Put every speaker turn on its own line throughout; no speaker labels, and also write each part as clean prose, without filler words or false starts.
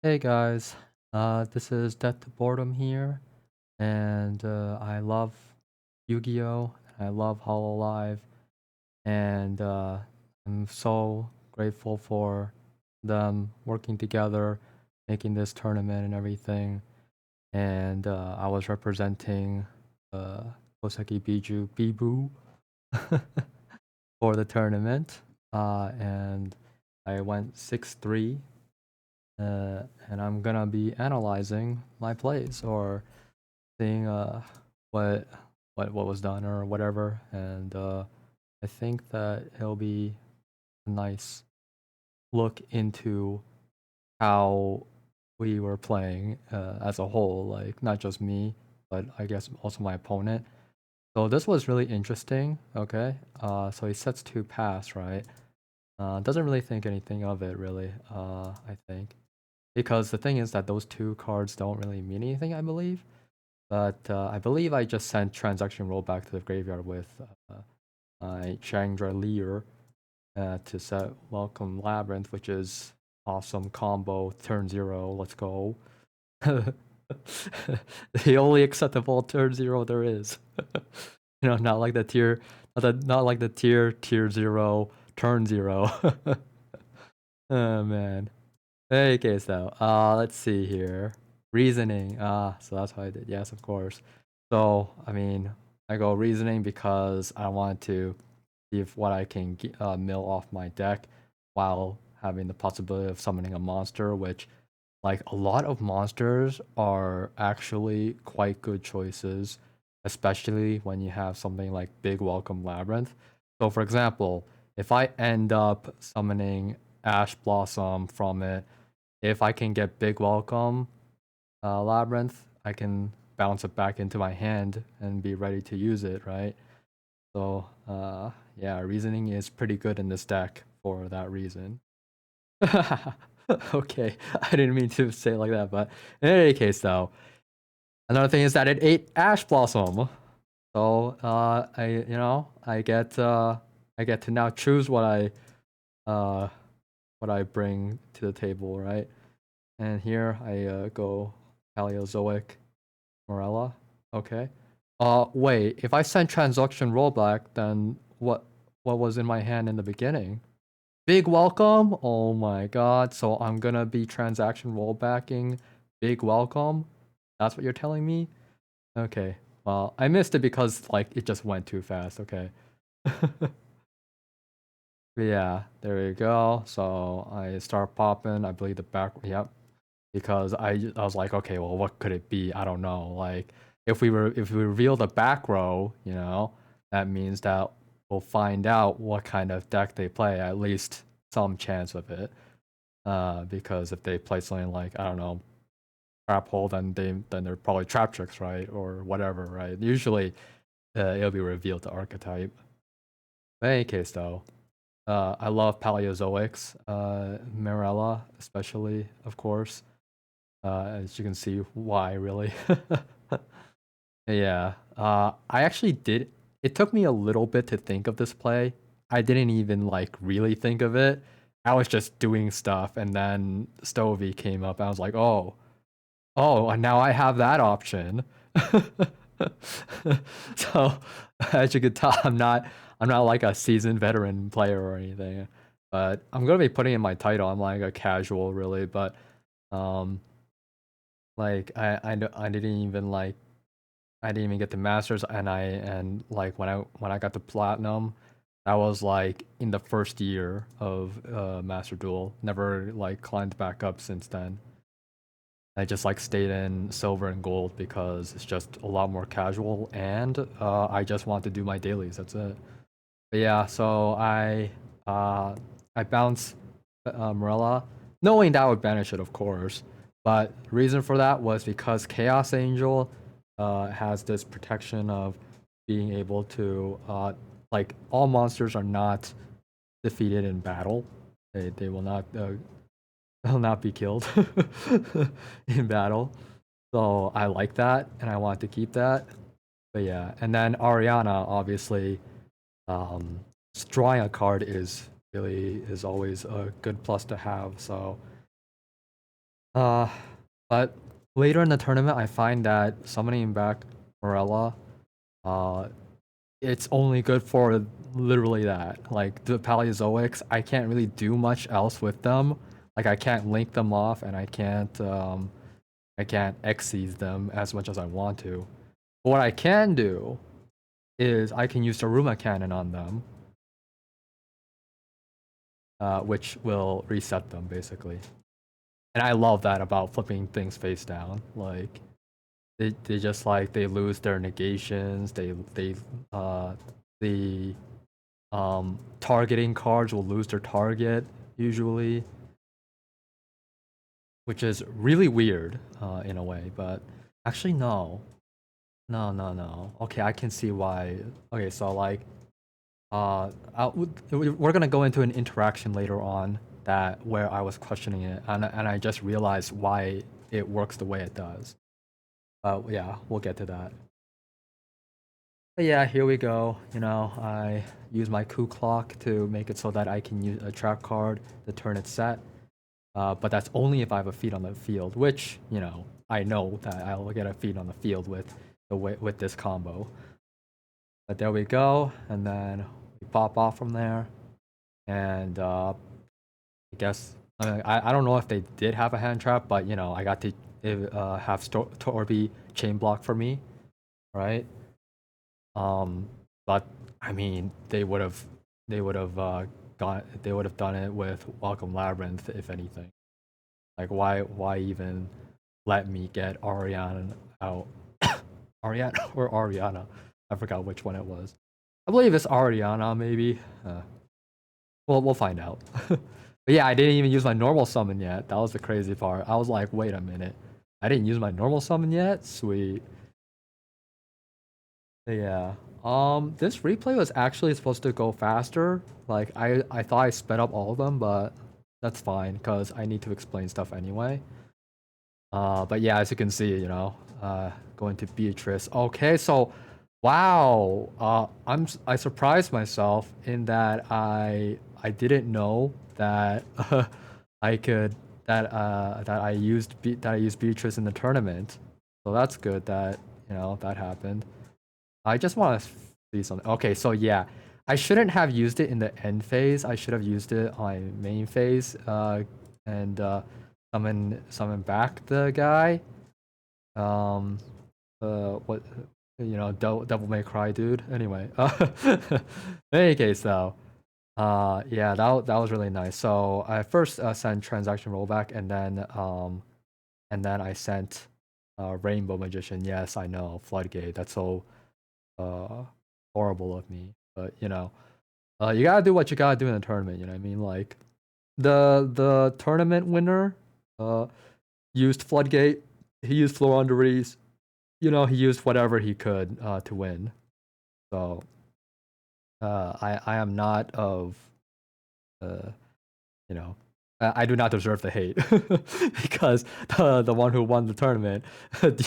Hey guys, this is DeathToBoredom here, and I love Yu-Gi-Oh! I love Hololive, and I'm so grateful for them working together, making this tournament and everything. And I was representing uh, Koseki Biboo for the tournament, and I went 6-3. And I'm gonna be analyzing my plays or seeing what what was done or whatever, and I think that it'll be a nice look into how we were playing as a whole, like not just me, but I guess also my opponent. So this was really interesting. Okay, so he sets 2 pass, right? Doesn't really think anything of it really. I think. Because the thing is that those 2 cards don't really mean anything, I believe. But I believe I just sent Transaction Rollback to the graveyard with Chandra Lear to set Welcome Labrynth, which is awesome combo, turn 0, let's go. The only acceptable turn 0 there is. Not like the not like the tier 0, turn 0. Oh man. Okay, so let's see here. Reasoning. So that's what I did. Yes, of course. So I mean, I go reasoning because I want to see if what I can mill off my deck while having the possibility of summoning a monster, which like a lot of monsters are actually quite good choices, especially when you have something like Big Welcome Labrynth. So for example, if I end up summoning Ash Blossom from it, if I can get Big Welcome Labrynth, I can bounce it back into my hand and be ready to use it, right? So, yeah, reasoning is pretty good in this deck for that reason. Okay, I didn't mean to say it like that, but in any case, though, another thing is that it ate Ash Blossom. So, I get to now choose uh, what I bring to the table, right? And here I go Paleozoic Morella. Okay. Wait. If I send Transaction Rollback, then what was in my hand in the beginning? Big Welcome. Oh my God. So I'm gonna be Transaction Rollbacking Big Welcome. That's what you're telling me? Okay. Well, I missed it because like it just went too fast. Okay. Yeah. There you go. So I start popping. I believe the back. Yep. Because I was like, okay, well, what could it be? I don't know. Like, if we reveal the back row, that means that we'll find out what kind of deck they play. At least some chance of it. Because if they play something like I don't know, trap hole, then they're probably trap tricks, right, or whatever, right? Usually, it'll be revealed the archetype. But in any case, though, I love Paleozoics, Mirella especially, of course. As you can see, why really? Yeah. I actually did. It took me a little bit to think of this play. I didn't even like really think of it. I was just doing stuff, and then Stovey came up. And I was like, and now I have that option. So, as you can tell, I'm not like a seasoned veteran player or anything. But I'm gonna be putting in my title. I'm like a casual, really. But um, like I didn't even like I didn't even get the masters, and like when I got the platinum, that was like in the first year of Master Duel. Never like climbed back up since then. I just like stayed in silver and gold because it's just a lot more casual, and I just want to do my dailies. That's it. But yeah, so I bounced Morella, knowing that would banish it, of course. But the reason for that was because Chaos Angel has this protection of being able to like all monsters are not defeated in battle. They will not will not be killed in battle. So I like that, and I want to keep that. But yeah, and then Ariana obviously um, drawing a card is always a good plus to have. So Uh, but later in the tournament, I find that summoning back Morella, uh, it's only good for literally that. Like the Paleozoics, I can't really do much else with them. Like I can't link them off, and I can't Xyz them as much as I want to. But what I can do is I can use the Ruma Cannon on them, which will reset them basically. And I love that about flipping things face down. Like they just like they lose their negations. Uh the targeting cards will lose their target usually, which is really weird in a way. But actually, no, no. Okay, I can see why. Okay, so like we're gonna go into an interaction later on that where I was questioning it, and I just realized why it works the way it does. Yeah, we'll get to that. But yeah, here we go. You know, I use my coup clock to make it so that I can use a trap card to turn it set. But that's only if I have a feat on the field, which I know that I'll get a feat on the field with this combo. But there we go, and then we pop off from there, and I guess I don't know if they did have a hand trap, but I got to have Torby chain block for me, right? But I mean, they would have done it with Welcome Labrynth if anything. Like why even let me get Ariana out? Ariana or Ariana? I forgot which one it was. I believe it's Ariana maybe. Well, we'll find out. But yeah, I didn't even use my normal summon yet. That was the crazy part. I was like, wait a minute. I didn't use my normal summon yet? Sweet. Yeah. This replay was actually supposed to go faster. Like I thought I sped up all of them, but that's fine because I need to explain stuff anyway. But yeah, as you can see, going to Beatrice. Okay, so wow. I surprised myself in that I didn't know that I could that I used Beatrice in the tournament. So that's good that that happened. I just want to see something. Okay, so yeah, I shouldn't have used it in the end phase. I should have used it on main phase. And summon back the guy. Um, what Devil May Cry, dude. Anyway, in any case, though, yeah, that was really nice. So I first sent transaction rollback, and then I sent Rainbow Magician. Yes, I know Floodgate. That's so uh horrible of me, but you gotta do what you gotta do in the tournament. You know what I mean? Like the tournament winner uh used Floodgate. He used Florunderies. He used whatever he could to win. So I am not of uh I do not deserve the hate because the one who won the tournament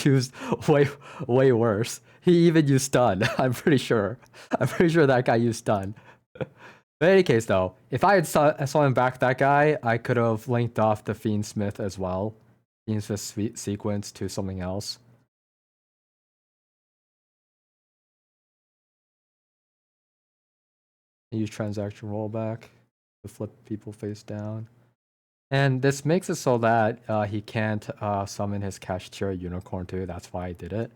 used way worse. He even used stun. I'm pretty sure. I'm pretty sure that guy used stun. But in any case, though, if I had saw him back that guy, I could have linked off the Fiend Smith as well. Fiend Smith sequence to something else. Use transaction rollback to flip people face down. And this makes it so that he can't summon his Cashier Unicorn too. That's why I did it.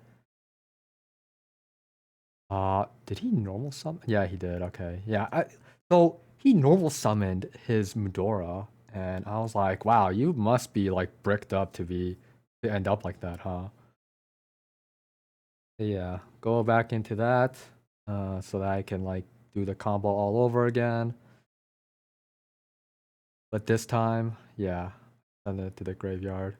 Did he normal summon? Yeah, he did. Okay. Yeah. So he normal summoned his Mudora, and I was like, wow, you must be like bricked up to end up like that, huh? Yeah. Go back into that, so that I can like do the combo all over again. But this time, yeah, send it to the graveyard.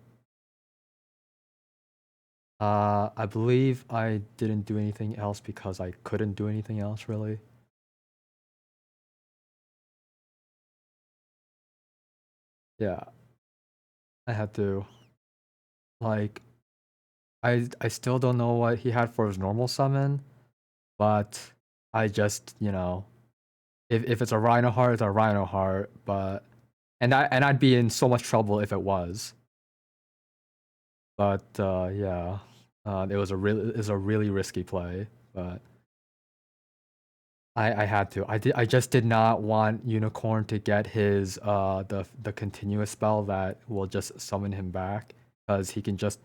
I believe I didn't do anything else because I couldn't do anything else really. Yeah, I had to. Like, I still don't know what he had for his normal summon, but I just if it's a Rhino Heart, it's a Rhino Heart. But and I'd be in so much trouble if it was. But yeah, it's a really risky play. But I had to. I just did not want Unicorn to get his the continuous spell that will just summon him back because he can just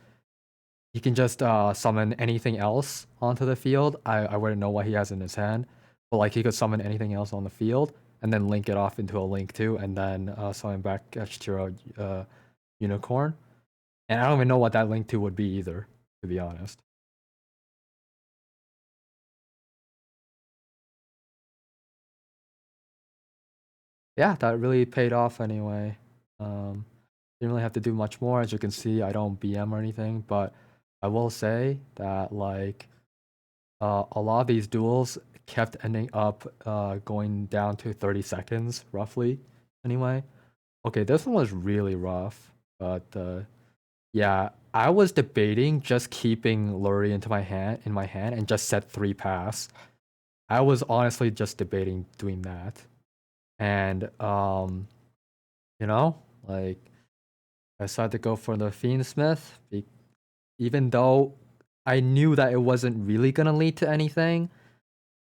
summon anything else onto the field. I wouldn't know what he has in his hand, but like he could summon anything else on the field and then link it off into a link too, and then summon back H2 Unicorn. And I don't even know what that link to would be either, to be honest. Yeah, that really paid off anyway. Didn't really have to do much more. As you can see, I don't BM or anything, but I will say that like a lot of these duels kept ending up going down to 30 seconds roughly. Anyway, okay, this one was really rough, but yeah, I was debating just keeping Lurie into my hand and just set 3 pass. I was honestly just debating doing that. And you know, like I decided to go for the Fiendsmith, even though I knew that it wasn't really gonna lead to anything.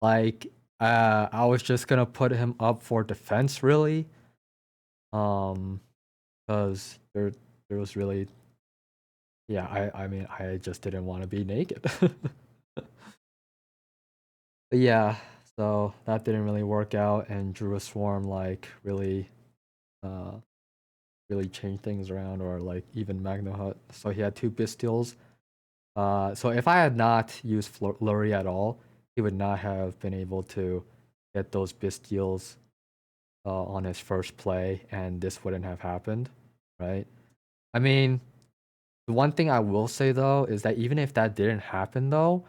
Like, I was just gonna put him up for defense, really, um, because there was really, yeah. I mean, I just didn't want to be naked. But yeah, so that didn't really work out, and Drew a Swarm like uh, really changed things around, or like even Magno Hut. So he had 2 Bystials. So if I had not used Flurry at all, he would not have been able to get those Bystials on his first play, and this wouldn't have happened, right? I mean, the one thing I will say though is that even if that didn't happen though,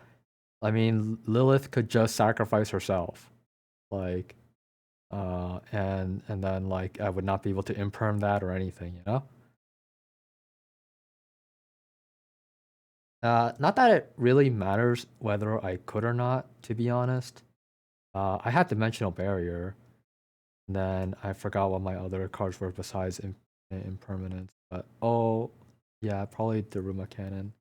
I mean, Lilith could just sacrifice herself, like, and then like I would not be able to imperm that or anything, you know? Not that it really matters whether I could or not, to be honest. I had Dimensional Barrier, and then I forgot what my other cards were besides Impermanence. But oh, yeah, probably Daruma Cannon.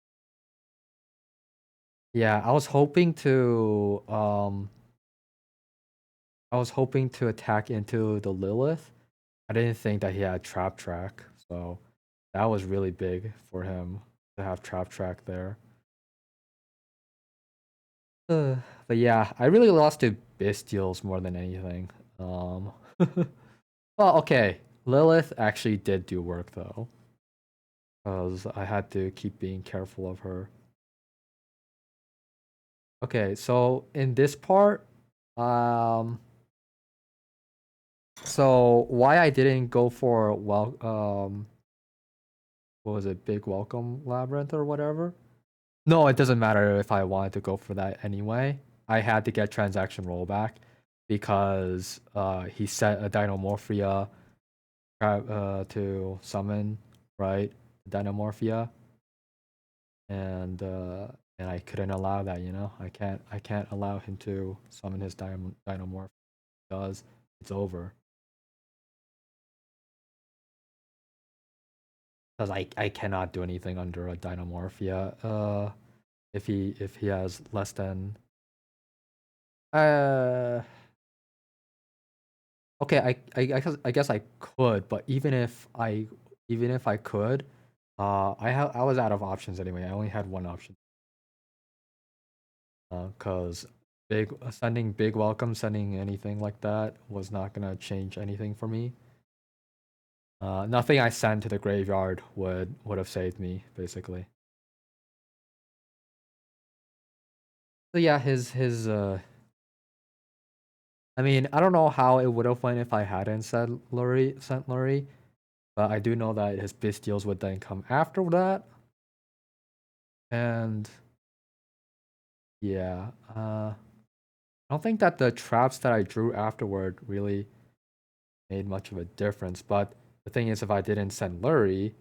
Yeah, I was hoping to attack into the Lilith. I didn't think that he had Trap Track, so that was really big for him to have Trap Track there. But yeah, I really lost to Bestials more than anything. Well, okay, Lilith actually did do work though, because I had to keep being careful of her. Okay, so in this part, um, so why I didn't go for what was it, Big Welcome Labrynth or whatever? No, it doesn't matter if I wanted to go for that anyway. I had to get transaction rollback because he set a Dinomorphia to summon, right? Dinomorphia, and I couldn't allow that. I can't allow him to summon his Dinomorph because it's over. Because I cannot do anything under a Dinomorphia. If he has less than uh okay, I guess I could, but even if I could, I was out of options anyway. I only had one option. Cause sending big welcome, sending anything like that was not gonna change anything for me. Nothing I sent to the graveyard would have saved me, basically. So yeah, his I mean, I don't know how it would have went if I hadn't sent Lurie, but I do know that his Bystials would then come after that. And yeah, I don't think that the traps that I drew afterward really made much of a difference. But the thing is, if I didn't send Lurie,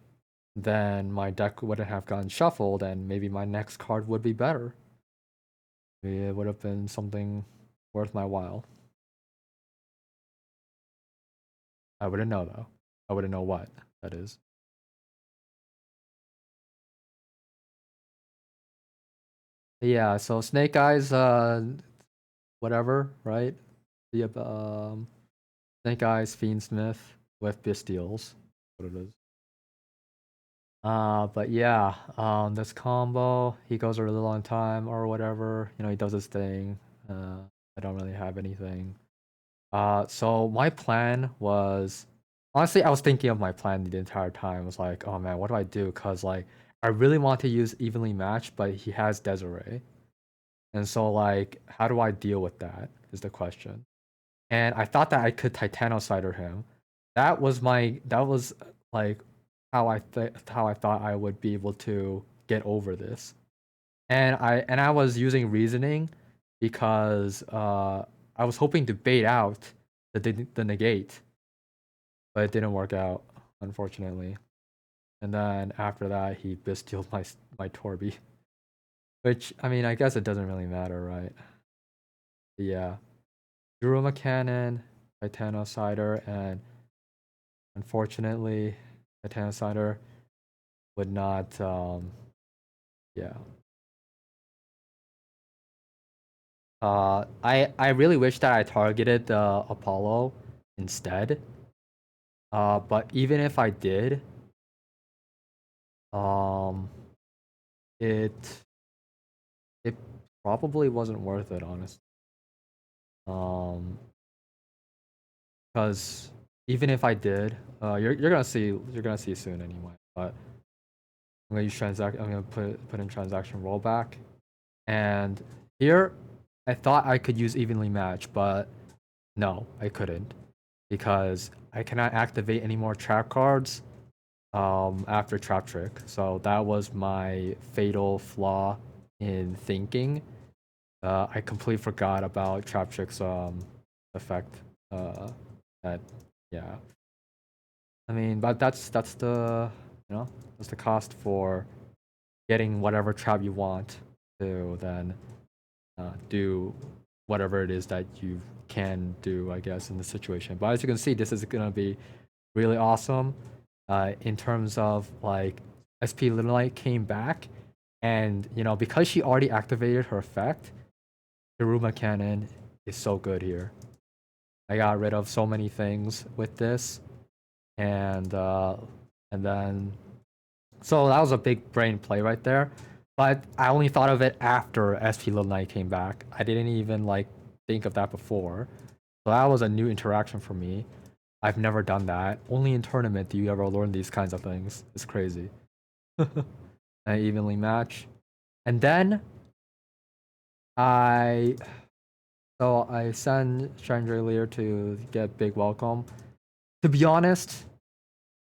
then my deck wouldn't have gotten shuffled, and maybe my next card would be better. Maybe it would have been something worth my while. I wouldn't know though. I wouldn't know what that is. Yeah, so Snake Eyes, whatever, right? The Snake Eyes Fiendsmith with Bestials, what it is. But yeah, this combo, he goes a really long time or whatever. You know, he does his thing. I don't really have anything. So my plan was honestly, I was thinking of my plan the entire time. I was like, oh man, what do I do? Cause like I really want to use evenly matched, but he has Desiree, and so like, how do I deal with that? Is the question. And I thought that I could Titanocider him. That was like how I thought I would be able to get over this. And I was using reasoning because I was hoping to bait out the negate, but it didn't work out, unfortunately. And then after that, he bestialed my Torby, which I mean, I guess it doesn't really matter, right? But yeah, Duruma Cannon, Titanocider, and unfortunately, Titanocider would not. Yeah. I really wish that I targeted the Apollo instead. But even if I did, um, it it probably wasn't worth it, honestly. Um, because even if I did, you're gonna see soon anyway. But I'm gonna use transact. I'm gonna put in transaction rollback, and here I thought I could use evenly match, but no, I couldn't because I cannot activate any more trap cards after trap trick. So that was my fatal flaw in thinking. I completely forgot about trap trick's effect. That yeah. I mean, but that's the that's the cost for getting whatever trap you want to then do whatever it is that you can do, I guess, in the situation. But as you can see, this is gonna be really awesome in terms of like SP Little Light came back, and you know because she already activated her effect, the Ruma Cannon is so good here. I got rid of so many things with this, and then so that was a big brain play right there. But I only thought of it after SP Little Knight came back. I didn't even like think of that before. So that was a new interaction for me. I've never done that. Only in tournament do you ever learn these kinds of things. It's crazy. I evenly match. And then I I sent Stranger Lear to get big welcome. To be honest,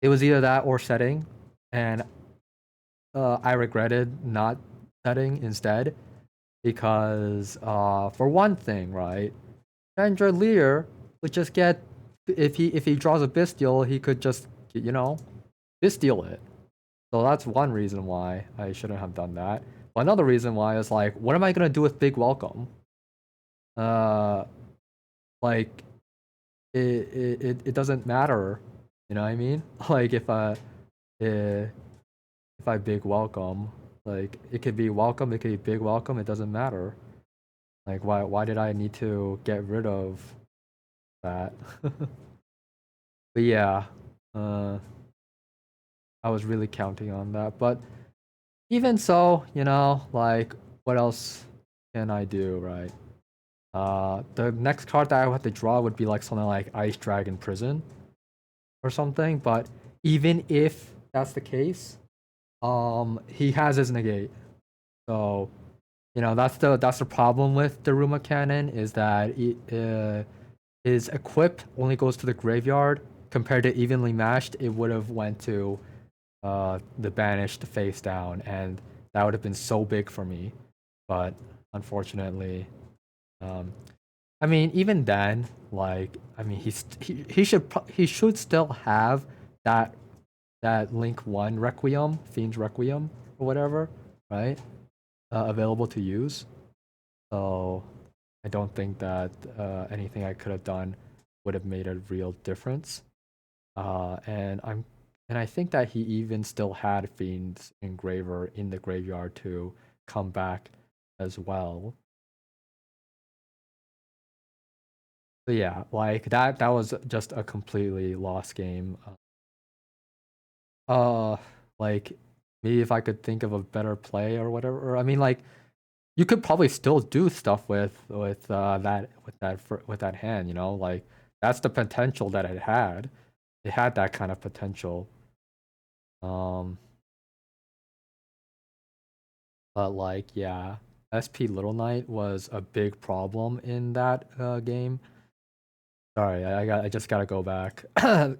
it was either that or setting, and I regretted not setting instead because for one thing, right, Stranger Lear would just get if he draws a Bestial, he could just Bestial it. So that's one reason why I shouldn't have done that. But another reason why is like, what am I gonna do with Big Welcome? Uh, like it doesn't matter. You know what I mean? Like if I big welcome, like it could be welcome, it could be big welcome. It doesn't matter. Like why did I need to get rid of that? But yeah, uh, I was really counting on that. But even so, like what else can I do, right? The next card that I would have to draw would be like something like Ice Dragon Prison or something. But even if that's the case, he has his negate. So, that's the problem with the Ruma Cannon is that his equip only goes to the graveyard. Compared to evenly matched, it would have went to the banished face down, and that would have been so big for me. But unfortunately, um, I mean, even then, like, I mean, he should still have that Link One Requiem, Fiend's Requiem, or whatever, right? Available to use. So I don't think that anything I could have done would have made a real difference. And I think that he even still had Fiend's Engraver in the graveyard to come back as well. But yeah, like that was just a completely lost game. Uh, like maybe if I could think of a better play or whatever. Or, I mean, like you could probably still do stuff with that hand. You know, like that's the potential that it had. It had that kind of potential. Um, but like yeah, SP Little Knight was a big problem in that game. Sorry, I just gotta go back.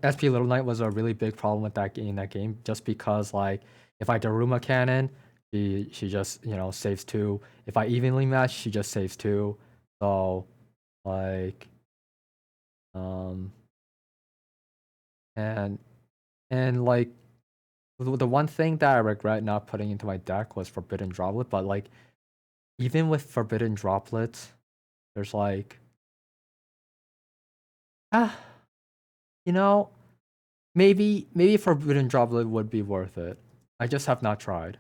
SP Little Knight was a really big problem with that game, just because like if I Daruma Cannon, she just saves two. If I evenly match, she just saves two. So like um and like the one thing that I regret not putting into my deck was Forbidden Droplet, but like even with Forbidden Droplets, there's like ah you know maybe Forbidden Droplet would be worth it. I just have not tried.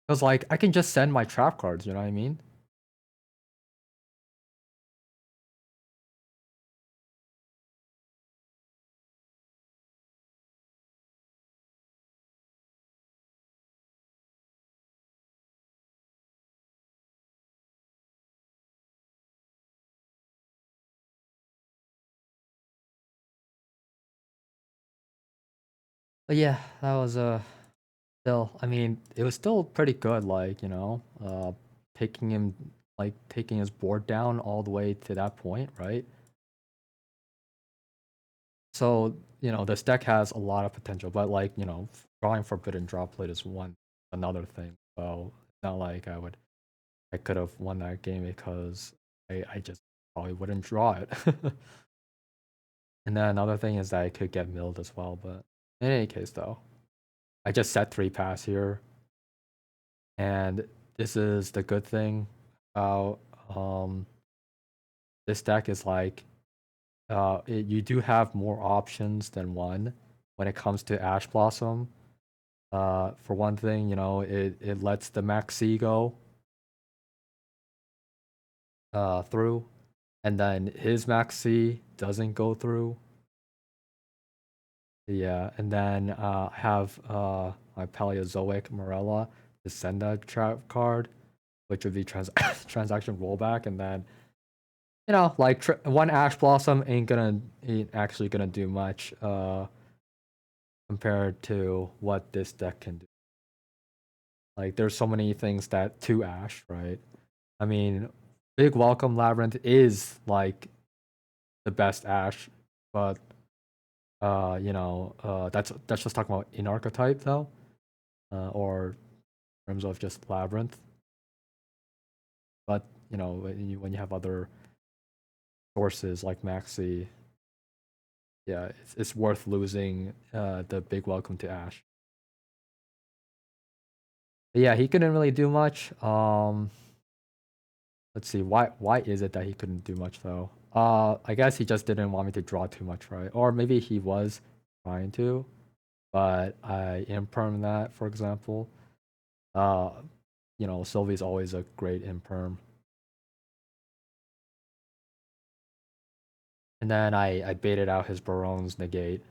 Because, like, I can just send my trap cards, you know what I mean? But yeah, that was still, I mean, it was still pretty good, like, taking him, like, taking his board down all the way to that point, right? So, this deck has a lot of potential, but, like, drawing Forbidden Droplet is another thing. So, it's not like I could have won that game because I just probably wouldn't draw it. And then another thing is that I could get milled as well, but in any case, though, I just set 3 pass here, and this is the good thing about this deck is like you do have more options than one when it comes to Ash Blossom. For one thing, it lets the Maxi go through, and then his Maxi doesn't go through. Yeah, and then I have my Paleozoic Morella to send that trap card, which would be transaction rollback, and then like one Ash Blossom ain't actually gonna do much compared to what this deck can do. Like there's so many things that to Ash, right? I mean, Big Welcome Labrynth is like the best Ash, but that's just talking about in archetype though, or in terms of just Labrynth. But when you have other sources like Maxi, yeah, it's worth losing the Big Welcome to Ash. But yeah, he couldn't really do much. Let's see, why is it that he couldn't do much though? I guess he just didn't want me to draw too much, right? Or maybe he was trying to, but I imperm that, for example. Uh, Sylvie's always a great imperm. And then I baited out his Baron's negate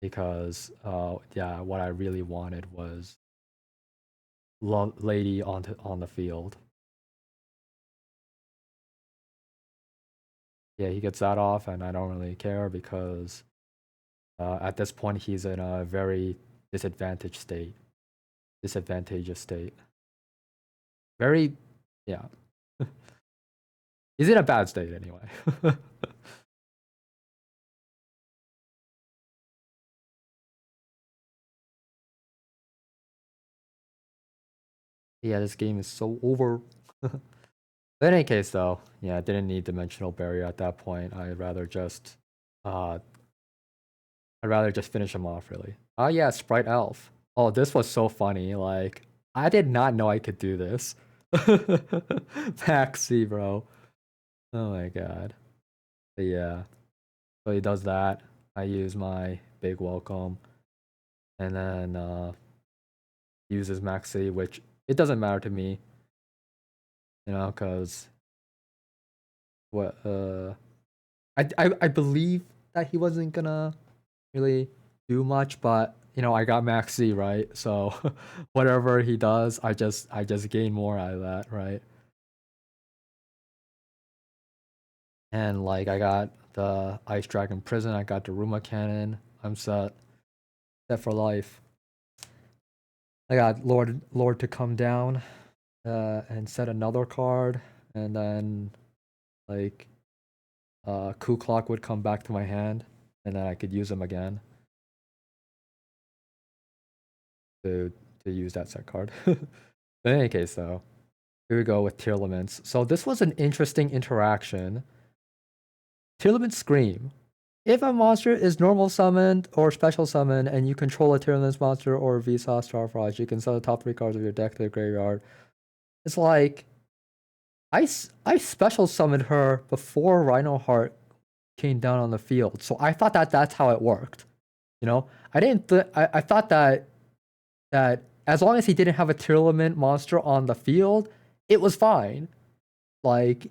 because yeah, what I really wanted was lady on the field. Yeah, he gets that off, and I don't really care because at this point he's in a very disadvantageous state. Very, yeah. He's in a bad state anyway. Yeah, this game is so over. But in any case, though, yeah, I didn't need dimensional barrier at that point. Uh, I'd rather just finish him off, really. Oh yeah, Sprite Elf. Oh, this was so funny. Like, I did not know I could do this. Maxi, bro. Oh my god. But yeah. So he does that. I use my big welcome. And then uses Maxi, which it doesn't matter to me, you know, because what I believe that he wasn't gonna really do much, but you know, I got Maxi, right? So whatever he does, I just gain more out of that, right? And like I got the Ice Dragon Prison, I got the Ruma Cannon. I'm set for life. I got Lord to come down, and set another card, and then like Ku Clock would come back to my hand, and then I could use them again to use that set card. But in any case, though, here we go with Tearlaments. So this was an interesting interaction. Tearlament Scream. If a monster is normal summoned or special summoned and you control a Tearlaments monster or Vsauce Starfrost, you can sell the top 3 cards of your deck to the graveyard. It's like, I special summoned her before Rhino Heart came down on the field. So I thought that that's how it worked. You know? I thought that as long as he didn't have a Tearlament monster on the field, it was fine. Like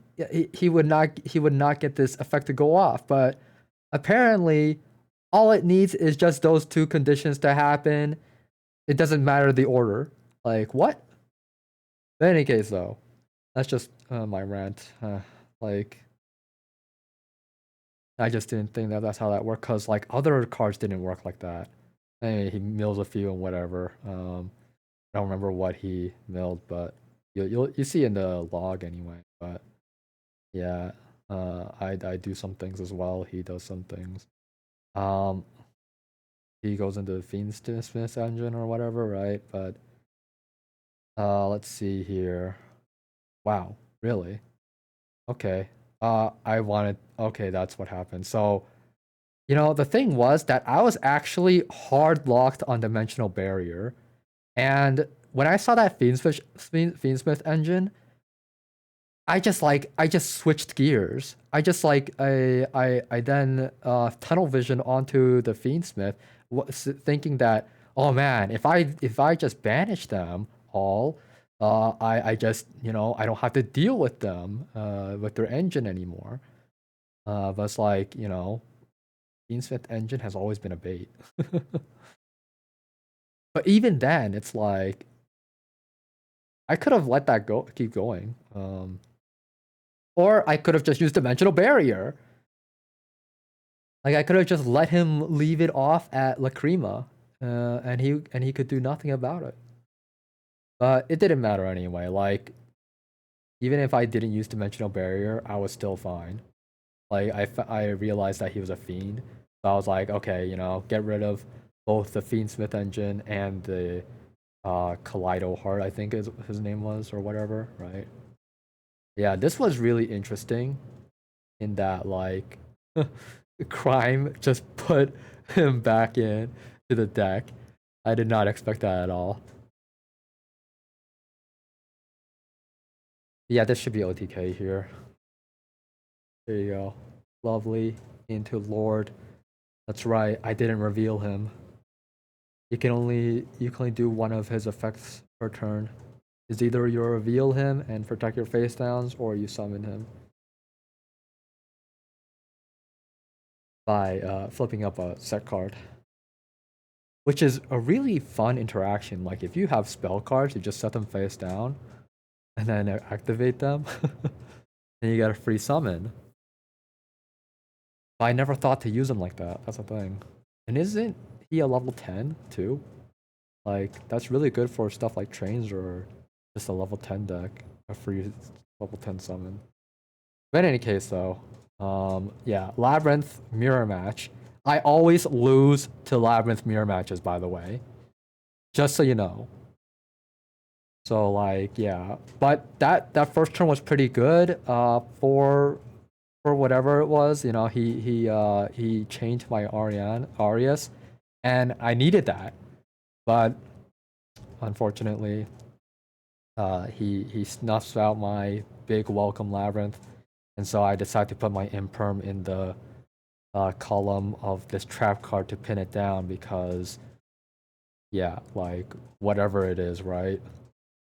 he would not get this effect to go off, but apparently all it needs is just those 2 conditions to happen. It doesn't matter the order. Like what? In any case, though, that's just my rant. Like I just didn't think that that's how that worked, because like other cards didn't work like that. I mean, he mills a few and whatever. I don't remember what he milled, but you see in the log anyway. But yeah, I do some things as well. He does some things. He goes into the Fiendsmith engine or whatever, right? But let's see here. Wow, really? Okay. Okay, that's what happened. So, you know, the thing was that I was actually hard locked on Dimensional Barrier, and when I saw that Fiendsmith engine, I just switched gears. I then tunnel vision onto the Fiendsmith, thinking that, oh man, if I just banish them all, I just, you know, I don't have to deal with them with their engine anymore. But it's like, you know, Fiendsmith engine has always been a bait. But even then, it's like I could have let that go, keep going. Or I could have just used Dimensional Barrier. Like I could have just let him leave it off at Lacrima, and he could do nothing about it. But it didn't matter anyway. Like even if I didn't use Dimensional Barrier, I was still fine. Like I realized that he was a fiend, so I was like, okay, you know, get rid of both the Fiendsmith engine and the Kaleido Heart, I think is his name was, or whatever, right? Yeah, this was really interesting in that like Crime just put him back in to the deck. I did not expect that at all. Yeah, this should be OTK here. There you go. Lovely. Into Lord. That's right, I didn't reveal him. You can only do one of his effects per turn. Is either you reveal him and protect your face downs, or you summon him by flipping up a set card. Which is a really fun interaction. Like if you have spell cards, you just set them face down and then activate them. And you get a free summon. But I never thought to use them like that. That's the thing. And isn't he a level 10 too? Like that's really good for stuff like trains or just a level 10 deck. A free level 10 summon. But in any case though, yeah, Labrynth mirror match. I always lose to Labrynth mirror matches, by the way. Just so you know. So like yeah, but that first turn was pretty good. For whatever it was, you know, he changed my Arias, and I needed that, but unfortunately, he snuffs out my big welcome Labrynth, and so I decided to put my imperm in the column of this trap card to pin it down, because yeah, like whatever it is, right?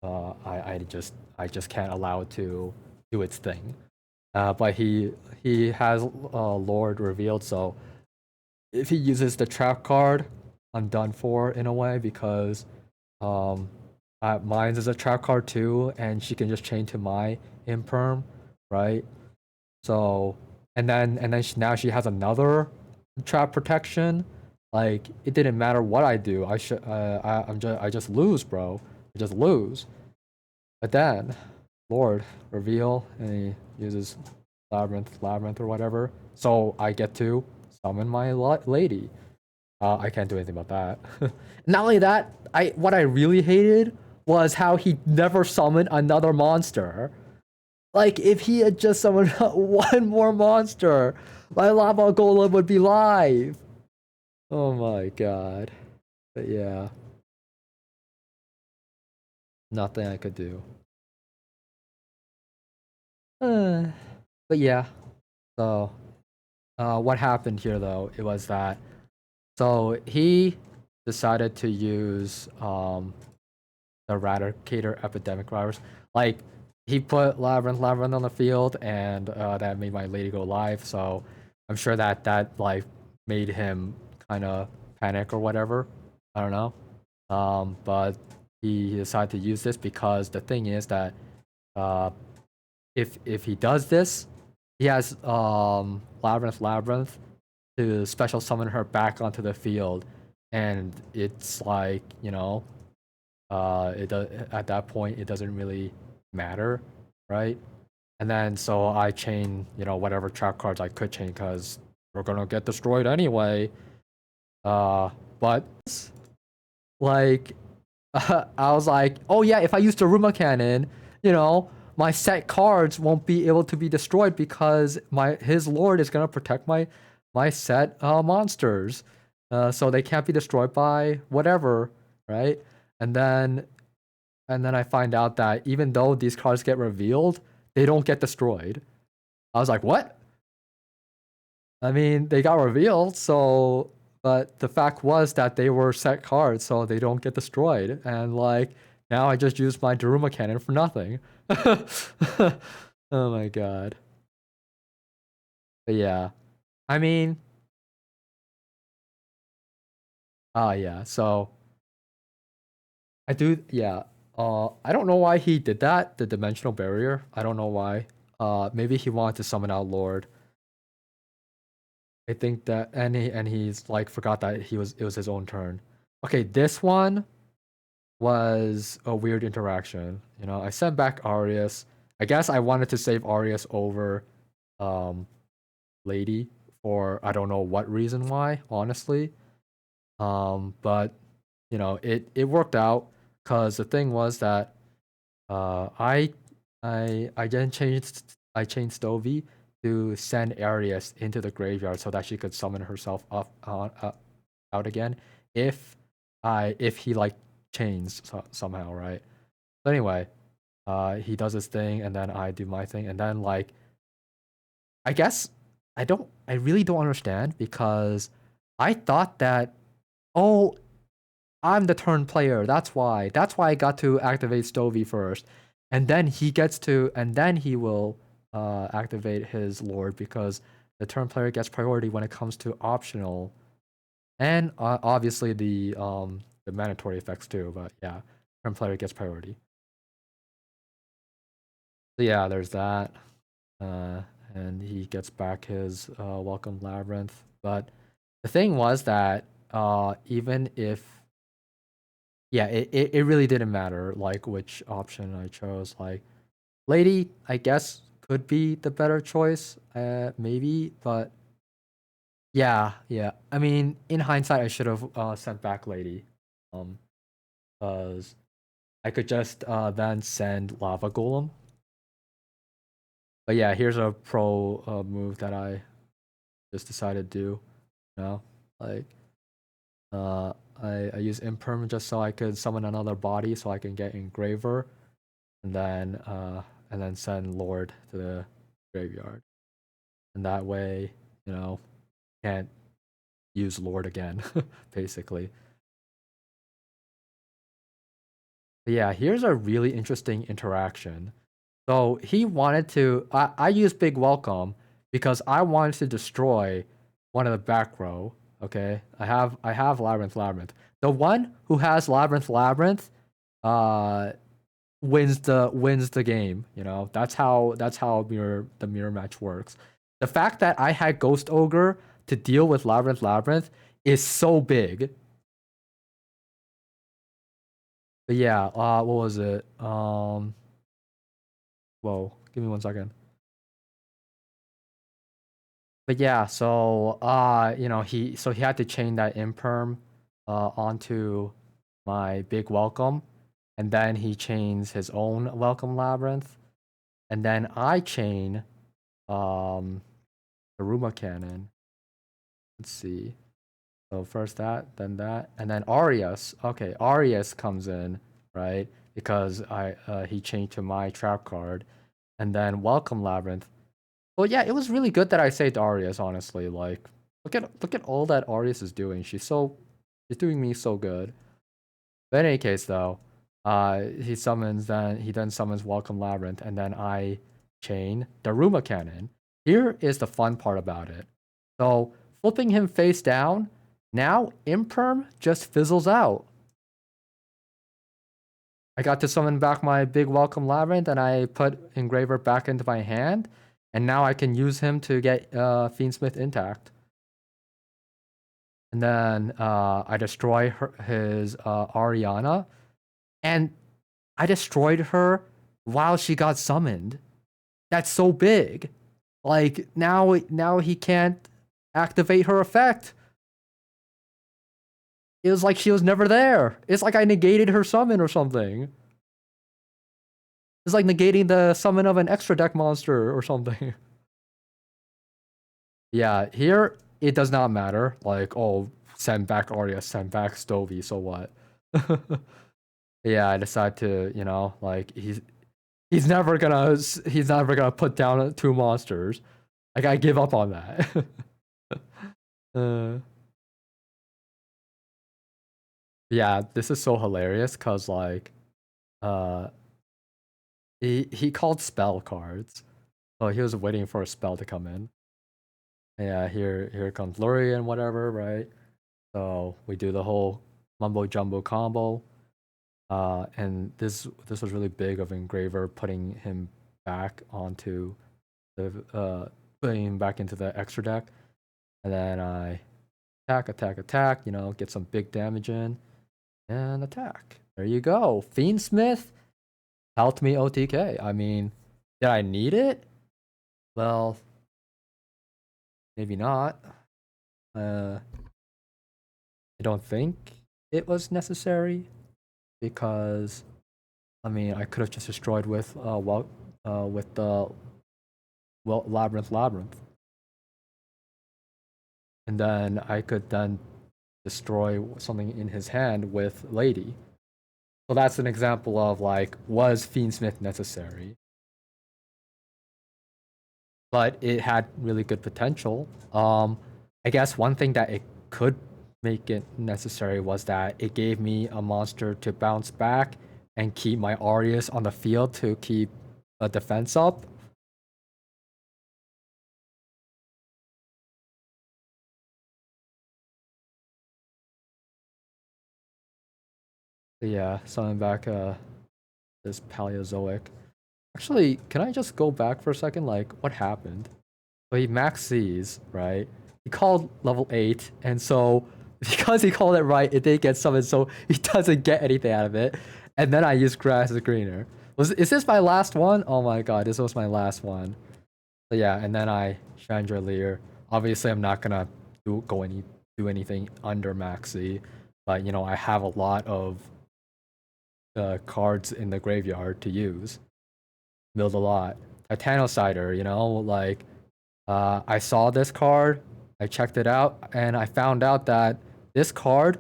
I just can't allow it to do its thing. But he has Lord revealed, so if he uses the trap card, I'm done for in a way because um mine's is a trap card too, and she can just chain to my imperm, right? So now she has another trap protection. Like it didn't matter what I do. I just lose, bro. I just lose. But then Lord reveal and he uses labyrinth or whatever. So I get to summon my lady. I can't do anything about that. Not only that, I what I really hated was how he never summoned another monster. Like if he had just summoned one more monster, my lava golem would be live. Oh my god. But yeah, nothing I could do. But yeah, so what happened here though? It was that so he decided to use the Eradicator epidemic virus. Like he put Labrynth on the field, and that made my lady go live. So I'm sure that like made him kind of panic or whatever. I don't know. But he decided to use this because the thing is that uh, if he does this, he has Labrynth to special summon her back onto the field, and it's like it does at that point it doesn't really matter, right? And then so I chain whatever trap cards I could chain because we're gonna get destroyed anyway. But like I was like, oh yeah, if I use the Ruma Cannon, my set cards won't be able to be destroyed because his lord is gonna protect my set monsters, so they can't be destroyed by whatever, right? And then I find out that even though these cards get revealed, they don't get destroyed. I was like, what? I mean, they got revealed, so but the fact was that they were set cards, so they don't get destroyed. And like now I just used my Daruma cannon for nothing. Oh my god. But yeah. I mean, yeah, so I do yeah. I don't know why he did that, the dimensional barrier. I don't know why. Maybe he wanted to summon out Lord. I think that he's like forgot that it was his own turn. Okay, this one was a weird interaction. I sent back Arius. I guess I wanted to save Arius over um Lady for I don't know what reason why, honestly. But it worked out because the thing was that I then changed Stovey to send Arius into the graveyard so that she could summon herself up out again if he like chains somehow, right? But anyway, he does his thing and then I do my thing and then like I guess I really don't understand because I thought that oh I'm the turn player. That's why I got to activate Stovey first. And then he will activate his Lord because the turn player gets priority when it comes to optional and obviously the mandatory effects too, but yeah, turn player gets priority. So yeah, there's that. Uh and he gets back his welcome labyrinth. But the thing was that even if yeah, it really didn't matter like which option I chose. Like Lady, I guess could be the better choice, maybe, but yeah. I mean, in hindsight, I should have sent back Lady, um, because I could just then send Lava Golem. But yeah, here's a pro move that I just decided to do. You know, like uh, I use Imperm just so I could summon another body, so I can get Engraver, and then send Lord to the graveyard, and that way, can't use Lord again, basically. But yeah, here's a really interesting interaction. So he wanted to. I used Big Welcome because I wanted to destroy one of the back row. Okay, I have Labrynth. The one who has Labrynth, uh, wins the game. You know, that's how the mirror match works. The fact that I had Ghost Ogre to deal with Labrynth is so big. But yeah, what was it? Whoa, give me 1 second. But yeah, so he had to chain that imperm onto my big welcome, and then he chains his own welcome labyrinth, and then I chain um the Ruma cannon. Let's see. So first that, then that, and then Arias. Okay, Arias comes in, right? Because I he changed to my trap card, and then welcome labyrinth. Well, yeah, it was really good that I saved Arias, honestly. Like, look at all that Arias is doing. She's doing me so good. But in any case, though, he then summons Welcome Labyrinth, and then I chain Daruma Cannon. Here is the fun part about it. So flipping him face down, now Imperm just fizzles out. I got to summon back my big Welcome Labyrinth, and I put Engraver back into my hand, and now I can use him to get Fiendsmith intact. And then I destroy his Ariana, and I destroyed her while she got summoned. That's so big. Like now he can't activate her effect. It was like she was never there. It's like I negated her summon or something. It's like negating the summon of an extra deck monster or something. Yeah, here it does not matter. Like, oh, send back Arya, send back Stovey, so what? Yeah, I decide to, like he's never gonna put down 2 monsters. Like I give up on that. uh, yeah, this is so hilarious because like uh he called spell cards. So he was waiting for a spell to come in. Yeah, here comes Lurie and whatever, right? So we do the whole mumbo jumbo combo. And this was really big of Engraver putting him back onto putting him back into the extra deck. And then I attack, get some big damage in, and attack. There you go. Fiendsmith helped me OTK. I mean, did I need it? Well, maybe not. I don't think it was necessary because I mean I could have just destroyed with the Labrynth, and then I could then destroy something in his hand with Lady. So that's an example of like, was Fiendsmith necessary? But it had really good potential. I guess one thing that it could make it necessary was that it gave me a monster to bounce back and keep my Arius on the field to keep a defense up. Yeah, summon back this Paleozoic. Actually, can I just go back for a second? Like, what happened? So he max C's, right? He called level 8, and so because he called it right, it didn't get summoned, so he doesn't get anything out of it. And then I used Grass is Greener. Is this my last one? Oh my god, this was my last one. So yeah, and then I Chandelier. Obviously, I'm not gonna do anything under Maxi, but I have a lot of cards in the graveyard to use. Build a lot. Titanocider, like I saw this card, I checked it out, and I found out that this card,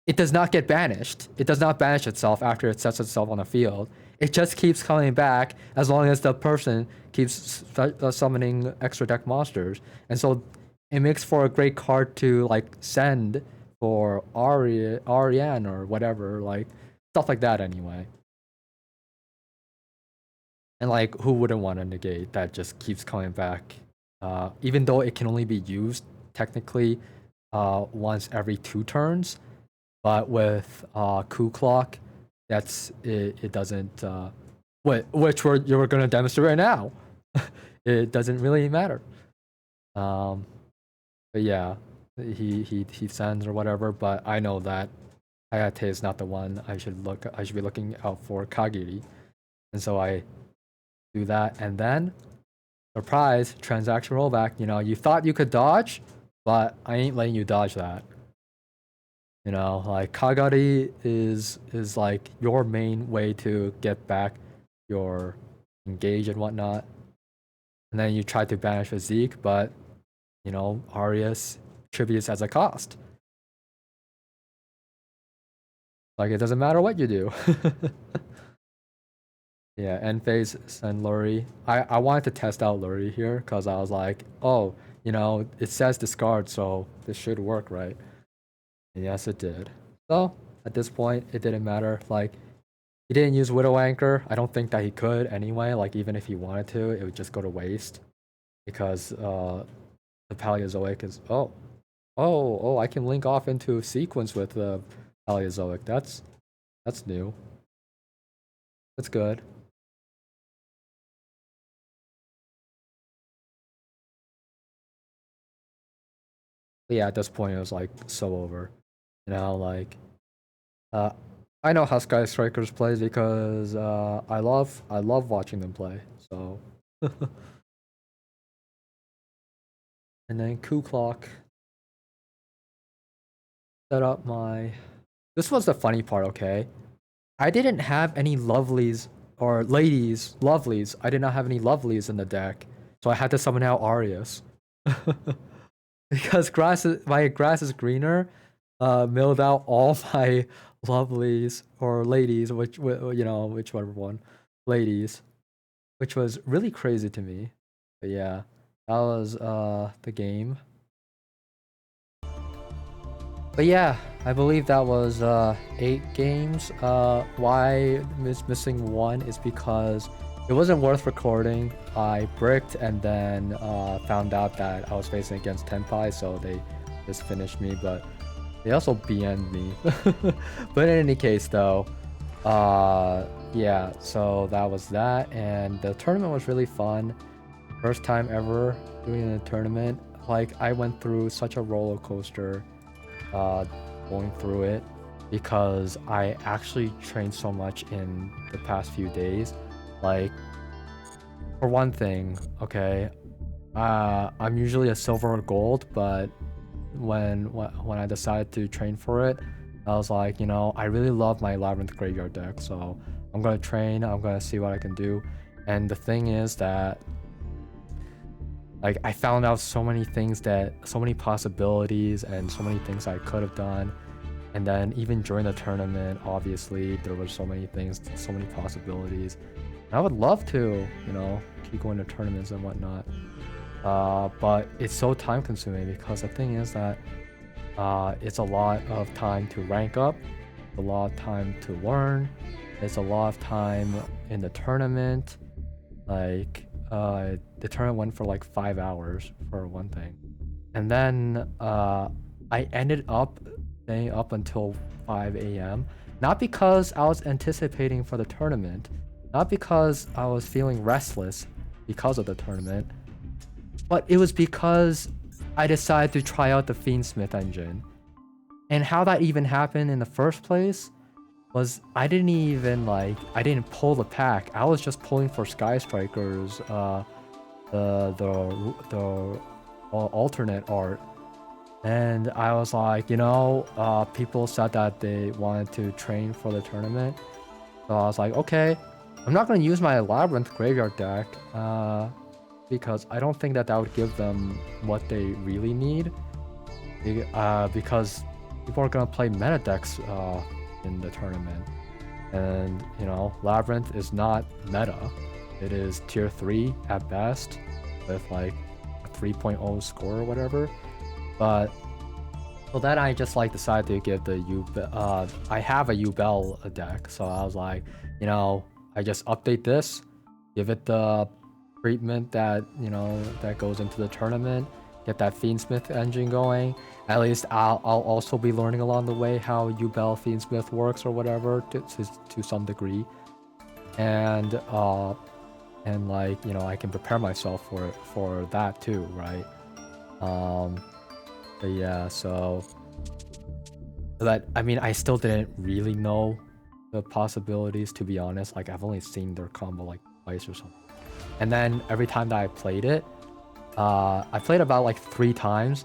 it does not get banished. It does not banish itself after it sets itself on the field. It just keeps coming back as long as the person keeps summoning extra deck monsters. And so it makes for a great card to like send for Ariane or whatever, like stuff like that anyway. And like, who wouldn't want a negate that just keeps coming back? Even though it can only be used technically once every 2 turns, but with coup clock, that's it. It doesn't. Which you're gonna demonstrate right now. It doesn't really matter. But yeah, he sends or whatever. But I know that Hayate is not the one I should be looking out for Kagiri, and so I do that, and then surprise transaction rollback. You know, you thought you could dodge, but I ain't letting you dodge that. You know, like Kagari is like your main way to get back your engage and whatnot. And then you try to banish a Zeke, but you know, Arius tributes as a cost. Like it doesn't matter what you do. Yeah, end phase send Lurie. I wanted to test out Lurie here because I was like, oh, you know, it says discard, so this should work, right? And yes, it did. So at this point, it didn't matter. Like he didn't use Widow Anchor. I don't think that he could anyway. Like even if he wanted to, it would just go to waste because the Paleozoic is oh I can link off into sequence with the Paleozoic. That's new. That's good. But yeah, at this point it was like so over. You know, like uh I know how Sky Strikers plays because I love watching them play. So and then Coup Clock set up my this was the funny part, okay? I didn't have any lovelies or lovelies. I did not have any lovelies in the deck. So I had to summon out Arius. Because my grass is greener, milled out all my lovelies or ladies, which you know, whichever one, ladies, which was really crazy to me. But yeah, that was the game. But yeah, I believe that was 8 games. Why missing 1 is because it wasn't worth recording. I bricked and then found out that I was facing against Tenpai, so they just finished me, but they also BN'd me. But in any case though, yeah, so that was that, and the tournament was really fun. First time ever doing a tournament. Like I went through such a roller coaster going through it because I actually trained so much in the past few days. Like for one thing, okay, I'm usually a silver or gold, but when I decided to train for it, I was like, you know, I really love my Labrynth graveyard deck, so I'm gonna train. I'm gonna see what I can do. And the thing is that like I found out so many things so many possibilities and so many things I could have done. And then even during the tournament, obviously there were so many things, so many possibilities. And I would love to, you know, keep going to tournaments and whatnot. But it's so time consuming because the thing is that it's a lot of time to rank up, a lot of time to learn, it's a lot of time in the tournament. Like the tournament went for like 5 hours for one thing, and then I ended up staying up until 5 a.m. Not because I was anticipating for the tournament, not because I was feeling restless because of the tournament, but it was because I decided to try out the Fiendsmith engine. And how that even happened in the first place was I didn't pull the pack. I was just pulling for Sky Strikers, the alternate art, and I was like, you know, people said that they wanted to train for the tournament, so I was like, okay, I'm not gonna use my Labrynth graveyard deck, because I don't think that would give them what they really need, because people are gonna play meta decks in the tournament, and you know, Labrynth is not meta. It is tier 3 at best with like a 3.0 score or whatever. But so then I just like decided to give the I have a Yubel deck, so I was like, you know, I just update this, give it the treatment that, you know, that goes into the tournament, get that Fiendsmith engine going. At least I'll also be learning along the way how Yubel Fiendsmith works or whatever to some degree. And like, you know, I can prepare myself for that too, right? But yeah, so that, I mean, I still didn't really know the possibilities, to be honest. Like, I've only seen their combo like twice or something. And then every time that I played it, I played about like 3 times,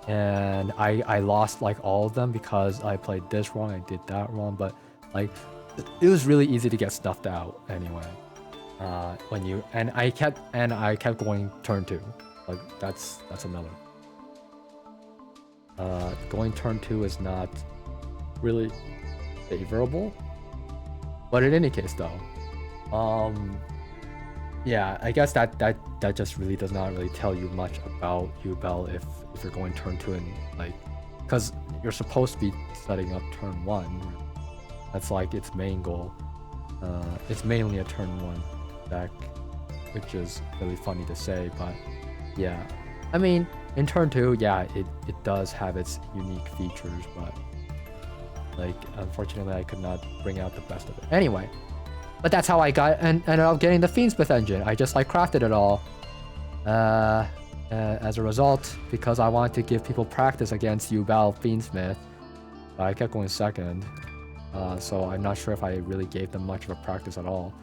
and I lost like all of them because I played this wrong, I did that wrong, but like it was really easy to get snuffed out anyway. When you and I kept going turn 2. Like that's another. Going turn 2 is not really favorable, but in any case though, yeah, I guess that just really does not really tell you much about Yubel if you're going turn 2 and like, because you're supposed to be setting up turn 1. That's like its main goal. It's mainly a turn 1 deck, which is really funny to say, but yeah. I mean, in turn 2, yeah, it does have its unique features, but like, unfortunately, I could not bring out the best of it. Anyway, but that's how I ended up getting the Fiendsmith engine. I just like crafted it all. As a result, because I wanted to give people practice against Yubel Fiendsmith, I kept going second. So I'm not sure if I really gave them much of a practice at all.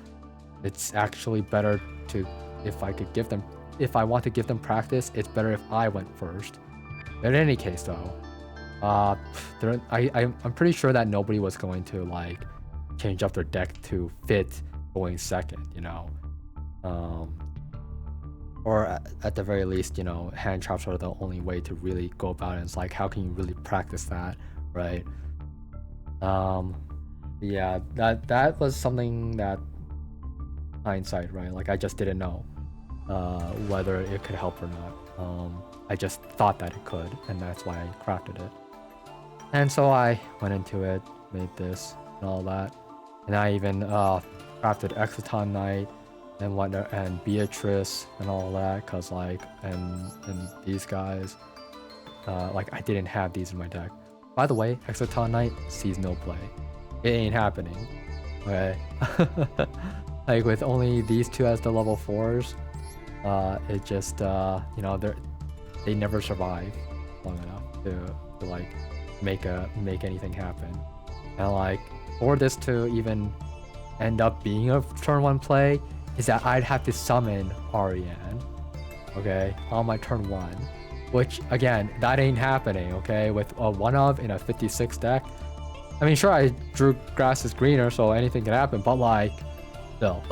It's actually better to, if I want to give them practice, it's better if I went first. In any case though, I'm pretty sure that nobody was going to like change up their deck to fit going second, you know. Or at the very least, you know, hand traps are the only way to really go about it. It's like, how can you really practice that, right? Yeah, that was something that, hindsight, right? Like, I just didn't know whether it could help or not. I just thought that it could, and that's why I crafted it. And so I went into it, made this and all that, and I even crafted Exciton Knight and whatnot, and Beatrice and all that, cause like, and these guys, like, I didn't have these in my deck. By the way, Exciton Knight sees no play. It ain't happening. Okay. Like, with only these 2 as the level 4s, it just, you know, they never survive long enough to like make anything happen. And like, for this to even end up being a turn 1 play, is that I'd have to summon Ariane, okay, on my turn 1, which again, that ain't happening, okay, with a 1-of in a 56 deck. I mean, sure, I drew grass is greener, so anything can happen, but like, no.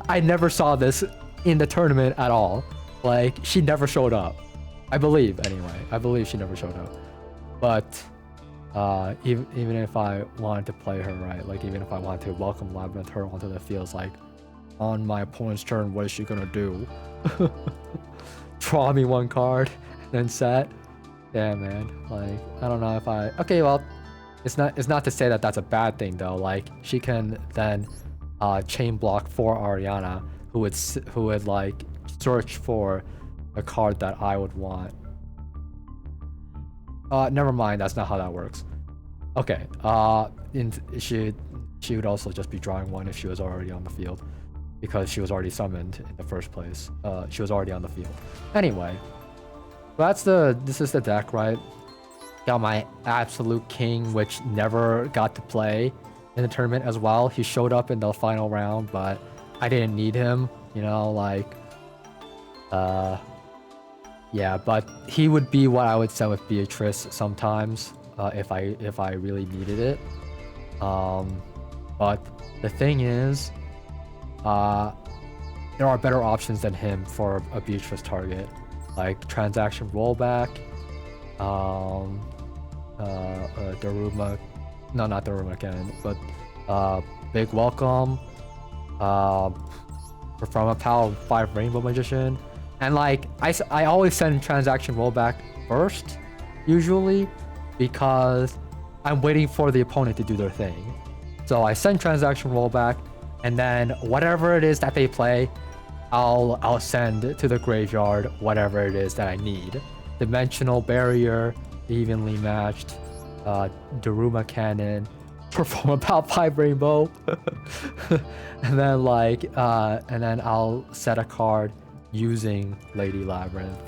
I never saw this in the tournament at all. Like, she never showed up. I believe, anyway. I believe she never showed up. But even if I wanted to play her right, like, even if I wanted to welcome Labrynth her onto the field, like, on my opponent's turn, what is she gonna do? Draw me 1 card and then set? Yeah, man. Like, I don't know if I... Okay, well, it's not to say that that's a bad thing, though. Like, she can then chain block for Ariana, who would like search for a card that I would want. Never mind, that's not how that works. Okay, she would also just be drawing 1 if she was already on the field, because she was already summoned in the first place. She was already on the field. Anyway, this is the deck, right? Got my absolute king, which never got to play in the tournament as well. He showed up in the final round, but I didn't need him, you know, like, yeah, but he would be what I would send with Beatrice sometimes, if I really needed it. But the thing is, there are better options than him for a Beatrice target, like transaction rollback, Daruma, no, not Daruma again, but Big Welcome, from a Pal 5 Rainbow Magician. And like, I always send transaction rollback first, usually, because I'm waiting for the opponent to do their thing. So I send transaction rollback, and then whatever it is that they play, I'll send to the graveyard whatever it is that I need. Dimensional Barrier, evenly matched, Daruma Cannon, perform about 5 Rainbow, and then and then I'll set a card using Lady Labrynth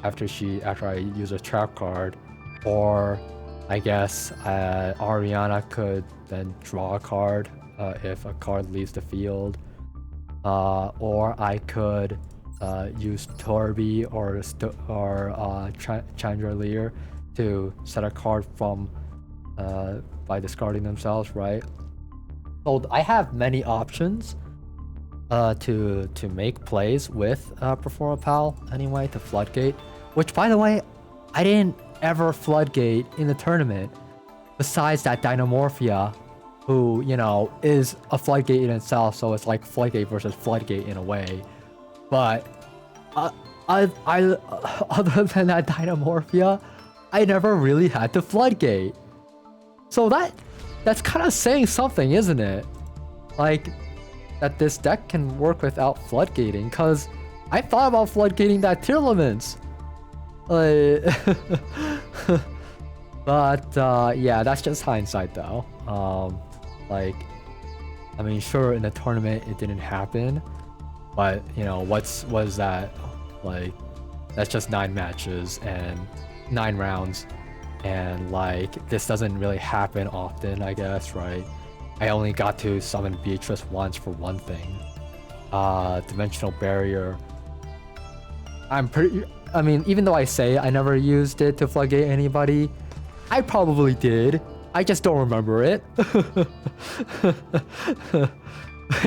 after I use a trap card, or I guess Ariana could then draw a card if a card leaves the field, or I could use Torby or Chandelier to set a card from by discarding themselves, right? So I have many options to make plays with Perform a Pal anyway, to Floodgate, which by the way, I didn't ever Floodgate in the tournament besides that Dynamorphia, who, you know, is a Floodgate in itself, so it's like Floodgate versus Floodgate in a way. But other than that Dynamorphia, I never really had to Floodgate. So that's kind of saying something, isn't it? Like, that this deck can work without floodgating, because I thought about floodgating that Tearlaments. But yeah, that's just hindsight though. Like, I mean, sure, in the tournament it didn't happen, but you know, was that? Like, that's just 9 matches and 9 rounds, and like, this doesn't really happen often, I guess, right? I only got to summon Beatrice once for one thing. Dimensional Barrier. I mean, even though I say I never used it to floodgate anybody, I probably did. I just don't remember it.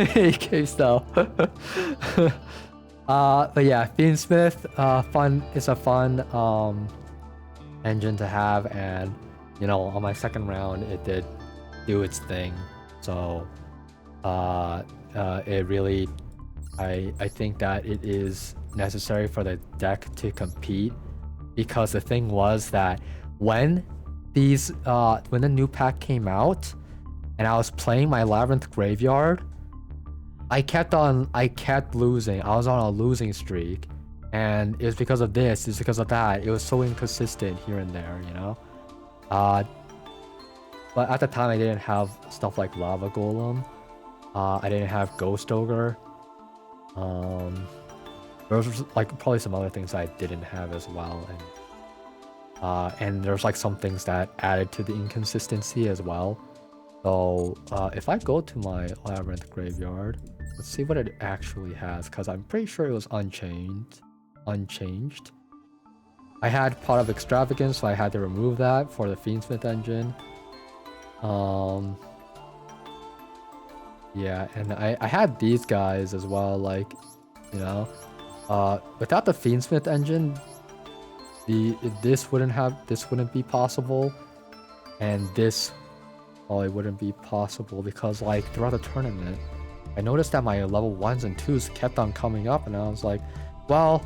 In case though. But yeah, Fiendsmith, it's a fun engine to have, and you know, on my second round it did do its thing. So it really, I think that it is necessary for the deck to compete, because the thing was that when the new pack came out and I was playing my Labrynth graveyard, I kept losing. I was on a losing streak, and it was because of this, it's because of that. It was so inconsistent here and there, you know. But at the time, I didn't have stuff like Lava Golem. I didn't have Ghost Ogre. There was like probably some other things I didn't have as well, and there's like some things that added to the inconsistency as well. So if I go to my Labrynth graveyard, let's see what it actually has, because I'm pretty sure it was unchanged. I had Pot of Extravagance, so I had to remove that for the Fiendsmith engine. Yeah, and I had these guys as well, like, you know, without the Fiendsmith engine, this wouldn't be possible, and this probably wouldn't be possible, because like throughout the tournament, I noticed that my level 1s and 2s kept on coming up, and I was like, well,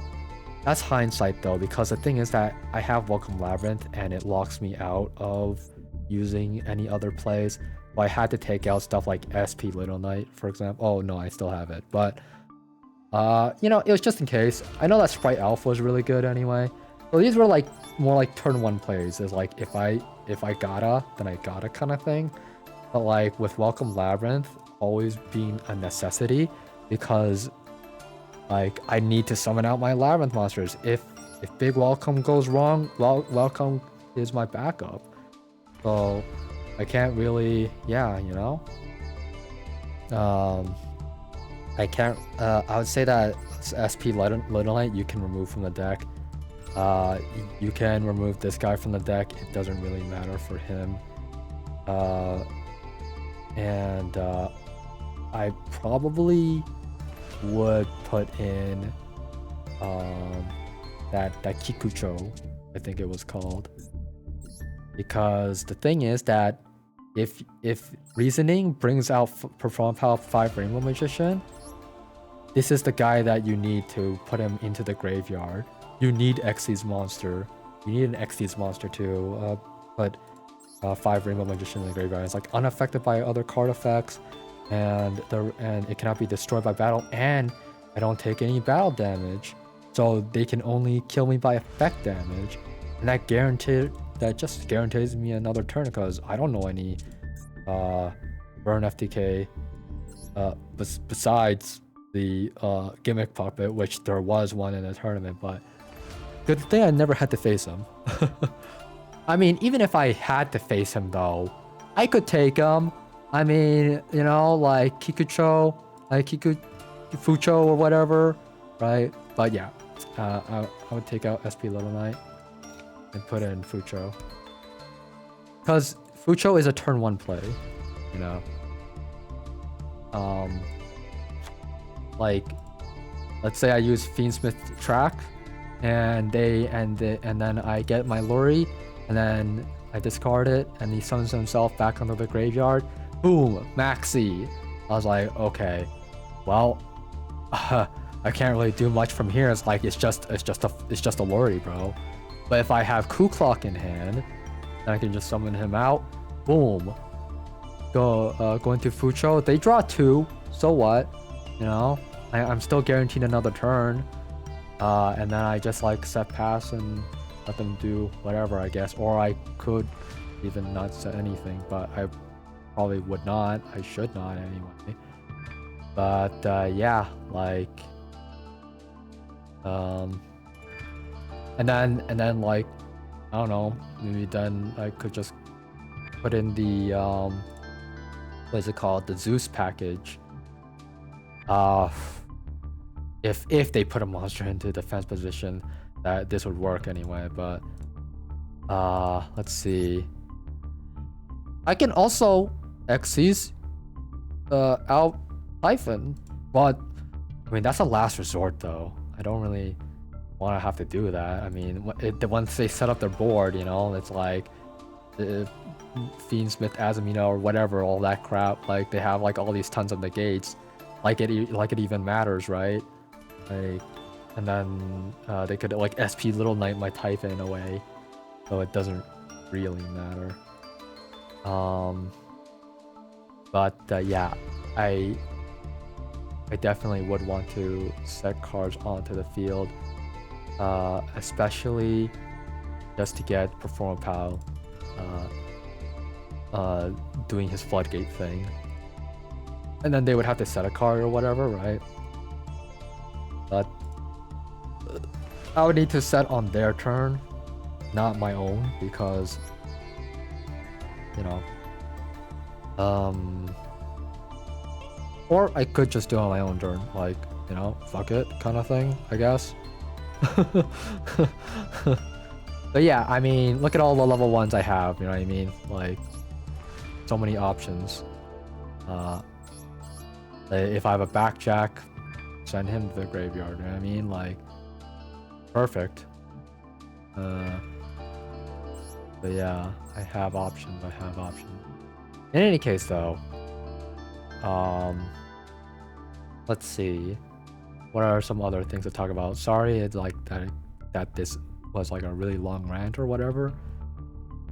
that's hindsight though, because the thing is that I have Welcome Labrynth and it locks me out of using any other plays. But I had to take out stuff like SP Little Knight, for example. Oh no, I still have it, but you know, it was just in case. I know that Sprite Alpha was really good anyway. So these were like more like turn 1 plays. Is like if I gotta, then I gotta kind of thing. But like with Welcome Labrynth always being a necessity, because like I need to summon out my Labrynth monsters. If Big Welcome goes wrong, Welcome is my backup. So I can't really, yeah, you know. I can't. I would say that SP Little Knight you can remove from the deck. You can remove this guy from the deck. It doesn't really matter for him. And I probably would put in that Kikucho, I think it was called, because the thing is that if Reasoning brings out Perform Power 5 Rainbow Magician, this is the guy that you need to put him into the graveyard. You need Xyz monster. You need an Xyz monster to put 5 Rainbow Magician in the graveyard. It's like unaffected by other card effects. and it cannot be destroyed by battle, and I don't take any battle damage, so they can only kill me by effect damage, and that just guarantees me another turn because I don't know any burn FTK besides the gimmick puppet, which there was one in the tournament, but good thing I never had to face him. I mean, even if I had to face him though, I could take him. I mean, you know, like Kikucho, like Fucho or whatever, right? But yeah, I would take out SP Little Knight and put in Fucho. Because Fucho is a turn 1 play, you know. Like, let's say I use Fiendsmith Track, and then I get my Luri, and then I discard it, and he summons himself back onto the graveyard. Boom, Maxi. I was like, okay, well, I can't really do much from here. It's like it's just a Luri, bro. But if I have Ku Klok in hand, then I can just summon him out. Boom. Go into Fucho. They draw 2. So what? You know, I'm still guaranteed another turn. And then I just like set pass and let them do whatever, I guess. Or I could even not set anything, but I probably would not. I should not anyway. But yeah, like and then like I don't know, maybe then I could just put in the what is it called, the Zeus package. If they put a monster into defense position, that this would work anyway. But let's see, I can also Xyz out Typhon, but I mean that's a last resort though. I don't really want to have to do that. I mean, once they set up their board, you know, it's like Fiendsmith, Azumino, or whatever, all that crap. Like they have like all these tons of negates, like it even matters, right? Like, and then they could like SP Little Knight my Typhon in a way, so it doesn't really matter. But yeah, I definitely would want to set cards onto the field, especially just to get Performapal doing his floodgate thing, and then they would have to set a card or whatever, right? But I would need to set on their turn, not my own, because you know. Or I could just do it on my own turn, like, you know, fuck it kind of thing, I guess. But yeah, I mean, look at all the level 1s I have, you know what I mean? Like, so many options. If I have a Backjack, send him to the graveyard, you know what I mean? Like, perfect. But yeah, I have options. In any case though, let's see, what are some other things to talk about? Sorry, it's like that this was like a really long rant or whatever.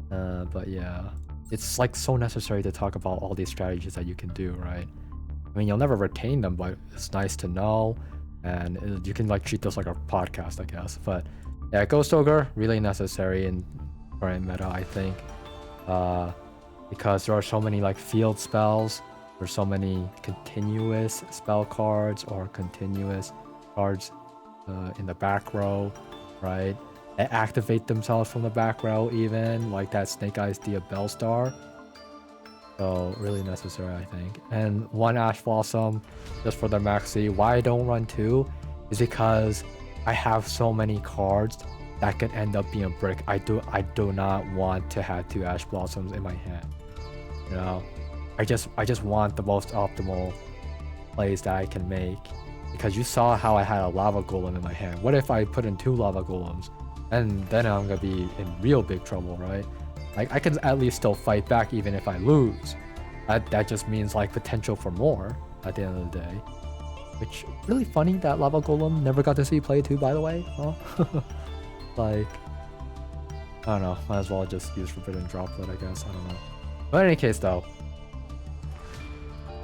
But yeah, it's like so necessary to talk about all these strategies that you can do, right? I mean, you'll never retain them, but it's nice to know, and you can like treat this like a podcast, I guess. But yeah, Ghost Ogre, really necessary in current meta, I think, because there are so many like field spells. There's so many continuous spell cards or continuous cards in the back row, right? That activate themselves from the back row, even like that Snake Eyes Dia Bellstar. So really necessary, I think. And one Ash Blossom just for the maxi. Why I don't run 2 is because I have so many cards that could end up being a brick. I do not want to have 2 Ash Blossoms in my hand. You know, I just want the most optimal plays that I can make, because you saw how I had a Lava Golem in my hand. What if I put in 2 Lava Golems? And then I'm gonna be in real big trouble, right? Like, I can at least still fight back even if I lose. That just means like potential for more at the end of the day. Which, really funny that Lava Golem never got to see play too, by the way. Huh? Like, I don't know, might as well just use Forbidden Droplet, I guess. I don't know. But in any case though,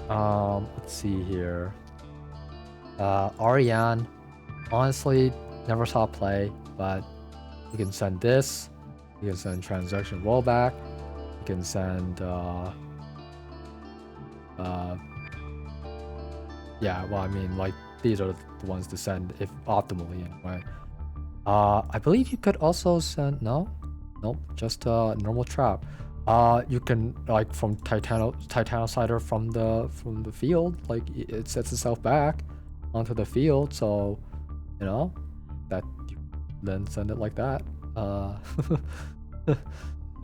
Let's see here. Ariane, honestly, never saw play, but you can send this. You can send transaction rollback. You can send yeah, well, I mean, like, these are the ones to send if optimally anyway. I believe you could also send nope, just normal trap. You can, like, from Titanocyder from the field, like, it sets itself back onto the field, so you know that you then send it like that.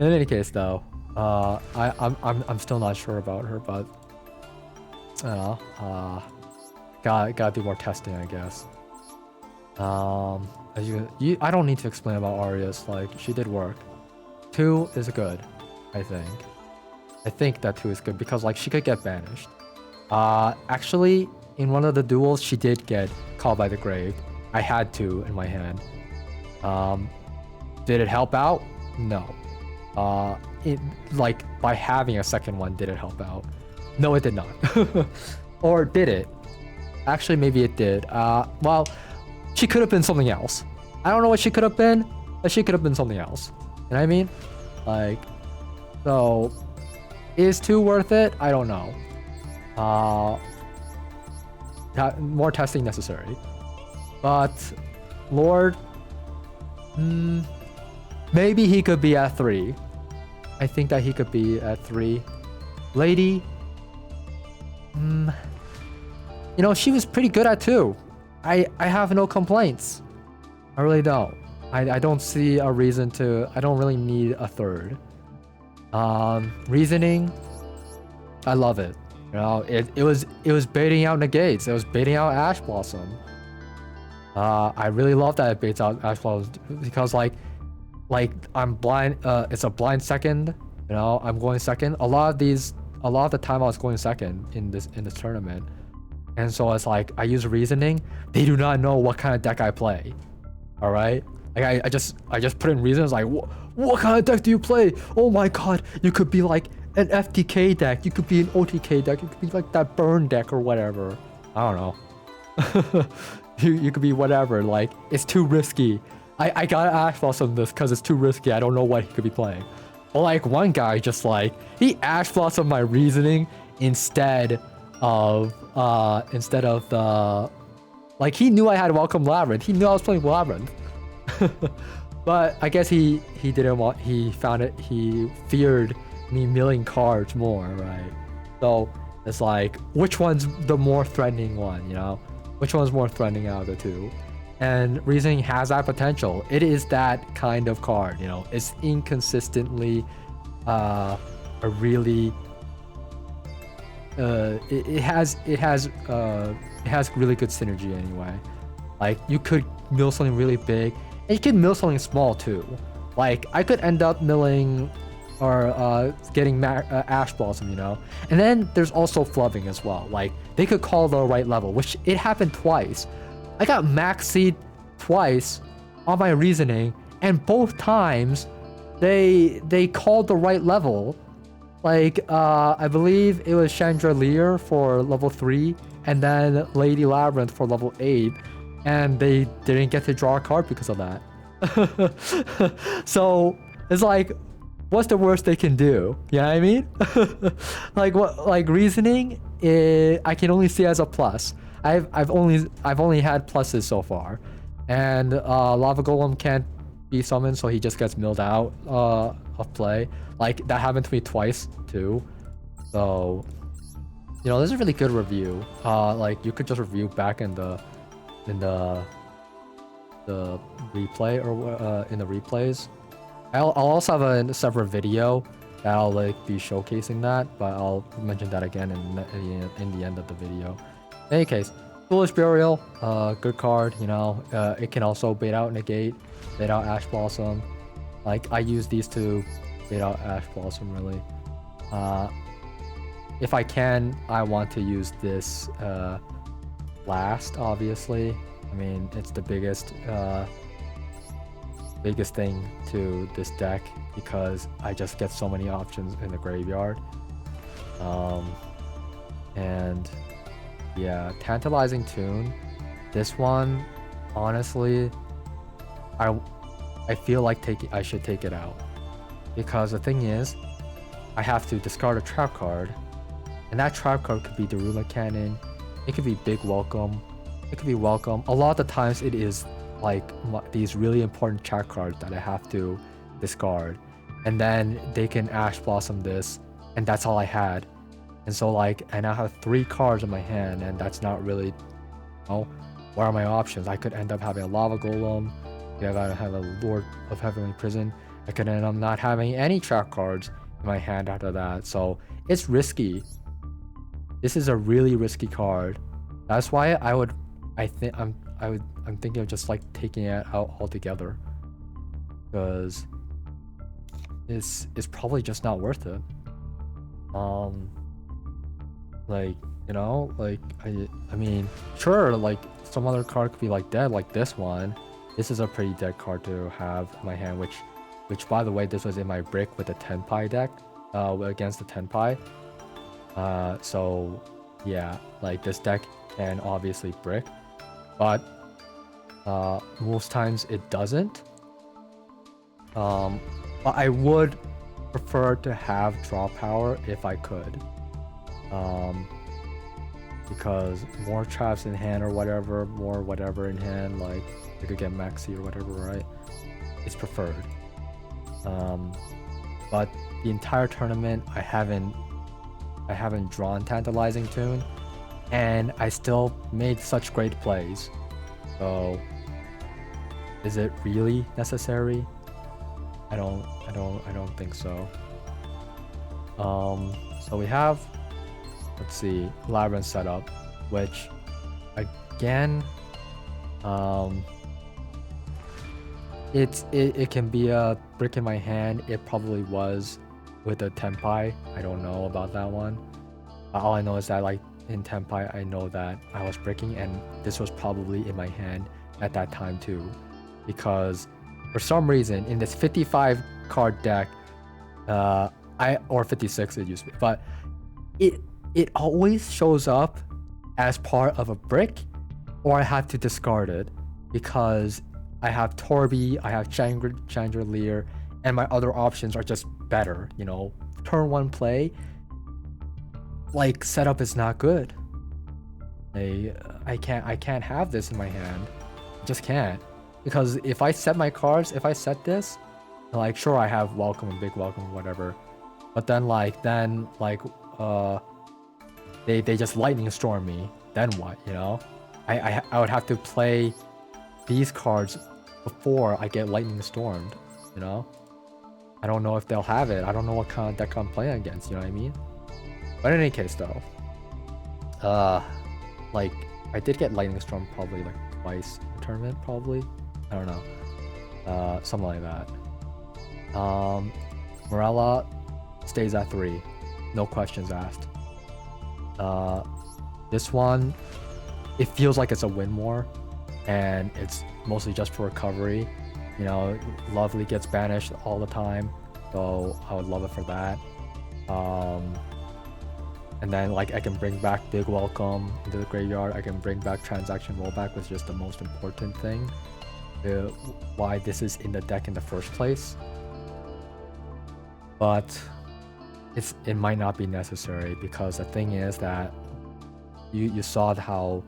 In any case, though, I'm still not sure about her, but I don't know. Gotta do more testing, I guess. As I don't need to explain about Arias. Like, she did work. 2 is good, I think. I think that 2 is good because, like, she could get banished. Actually, in one of the duels, she did get called by the grave. I had 2 in my hand. Did it help out? No. Like, by having a second one, did it help out? No, it did not. Or did it? Actually, maybe it did. Well, she could have been something else. I don't know what she could have been, but she could have been something else. You know what I mean? Like, so, is 2 worth it? I don't know. More testing necessary. But, Lord, maybe he could be at 3. I think that he could be at 3. Lady, you know, she was pretty good at 2. I have no complaints. I really don't. I don't see a reason to. I don't really need a 3rd. Reasoning, I love it. You know, it was baiting out negates. It was baiting out Ash Blossom. I really love that it baits out Ash Blossom because like I'm blind. It's a blind second. You know, I'm going second. A lot of the time I was going second in this tournament. And so it's like, I use reasoning. They do not know what kind of deck I play. All right? Like, I just put in reasons like, what kind of deck do you play? Oh my god, you could be like an FTK deck. You could be an OTK deck. You could be like that burn deck or whatever. I don't know. you could be whatever. Like, it's too risky. I gotta Ash Blossom this because it's too risky. I don't know what he could be playing. But like, one guy just like, he Ash Blossomed my reasoning instead of the, like, he knew I had Welcome Labrynth. He knew I was playing Labrynth. But I guess he didn't want, he feared me milling cards more, right? So it's like, which one's the more threatening one, you know? Which one's more threatening out of the 2? And reasoning has that potential. It is that kind of card, you know? It's inconsistently a really it has really good synergy anyway. Like, you could mill something really big, and you can mill something small too. Like, I could end up milling or getting Ash Blossom, you know. And then there's also flubbing as well. Like, they could call the right level, which it happened twice. I got max seed twice on my reasoning, and both times they called the right level. Like, I believe it was Chandelier for level 3, and then Lady Labrynth for level 8, and they didn't get to draw a card because of that. So, it's like, what's the worst they can do? You know what I mean? Like reasoning, I can only see as a plus. I've only had pluses so far, and Lava Golem can't be summoned, so he just gets milled out of play. Like, that happened to me twice too. So, you know, this is a really good review. Like, you could just review back in the replay or in the replays. I'll also have a separate video that I'll like be showcasing that, but I'll mention that again in the end of the video. In any case, Foolish Burial, good card. You know, it can also bait out Negate, bait out Ash Blossom. Like, I use these to bait out Ash Blossom really. If I can, I want to use this last, obviously. I mean, it's the biggest thing to this deck because I just get so many options in the graveyard. And yeah, Tantalizing Tune. This one, honestly, I feel like I should take it out. Because the thing is, I have to discard a trap card. And that trap card could be the Daruma Cannon. It could be Big Welcome. It could be Welcome. A lot of the times it is like these really important trap cards that I have to discard. And then they can Ash Blossom this. And that's all I had. And so like, I now have 3 cards in my hand, and that's not really, what are my options? I could end up having a Lava Golem. I could have a Lord of Heavenly Prison. I could end up not having any trap cards in my hand after that. So it's risky. This is a really risky card. That's why I'm thinking of just like taking it out altogether. Because it's probably just not worth it. Like, you know, like I mean, sure, like some other card could be like dead, like this one. This is a pretty dead card to have in my hand, which by the way, this was in my brick with the Tenpai deck, against the Tenpai. So yeah, like this deck can obviously brick, but most times it doesn't. But I would prefer to have draw power if I could. Because more traps in hand or whatever, more whatever in hand, like you could get Maxi or whatever, right? It's preferred. But the entire tournament, I haven't drawn Tantalizing Tune, and I still made such great plays. So, is it really necessary? I don't think so. So we have, let's see, Labrynth setup, which again, it can be a brick in my hand. It probably was with a Tenpai. I don't know about that one. All I know is that like in Tenpai, I know that I was bricking, and this was probably in my hand at that time too, because for some reason in this 55 card deck, or 56 it used to be, but it always shows up as part of a brick, or I have to discard it because I have Torby, I have Chandelier, and my other options are just better. You know, turn 1 play, like setup is not good. I can't have this in my hand. I just can't, because if I set my cards, if I set this, like sure I have Welcome and Big Welcome or whatever, but then they just Lightning Storm me. Then what? You know, I would have to play these cards before I get Lightning Stormed. You know, I don't know if they'll have it. I don't know what kind of deck I'm playing against. You know what I mean? But in any case, though, like I did get Lightning Storm probably like twice in the tournament. Probably, I don't know, something like that. Morella stays at 3, no questions asked. This one, it feels like it's a win more, and it's mostly just for recovery. You know, Lovely gets banished all the time, so I would love it for that. And then like I can bring back Big Welcome into the graveyard. I can bring back Transaction Rollback, which is just the most important thing, why this is in the deck in the first place. But it might not be necessary, because the thing is that you saw how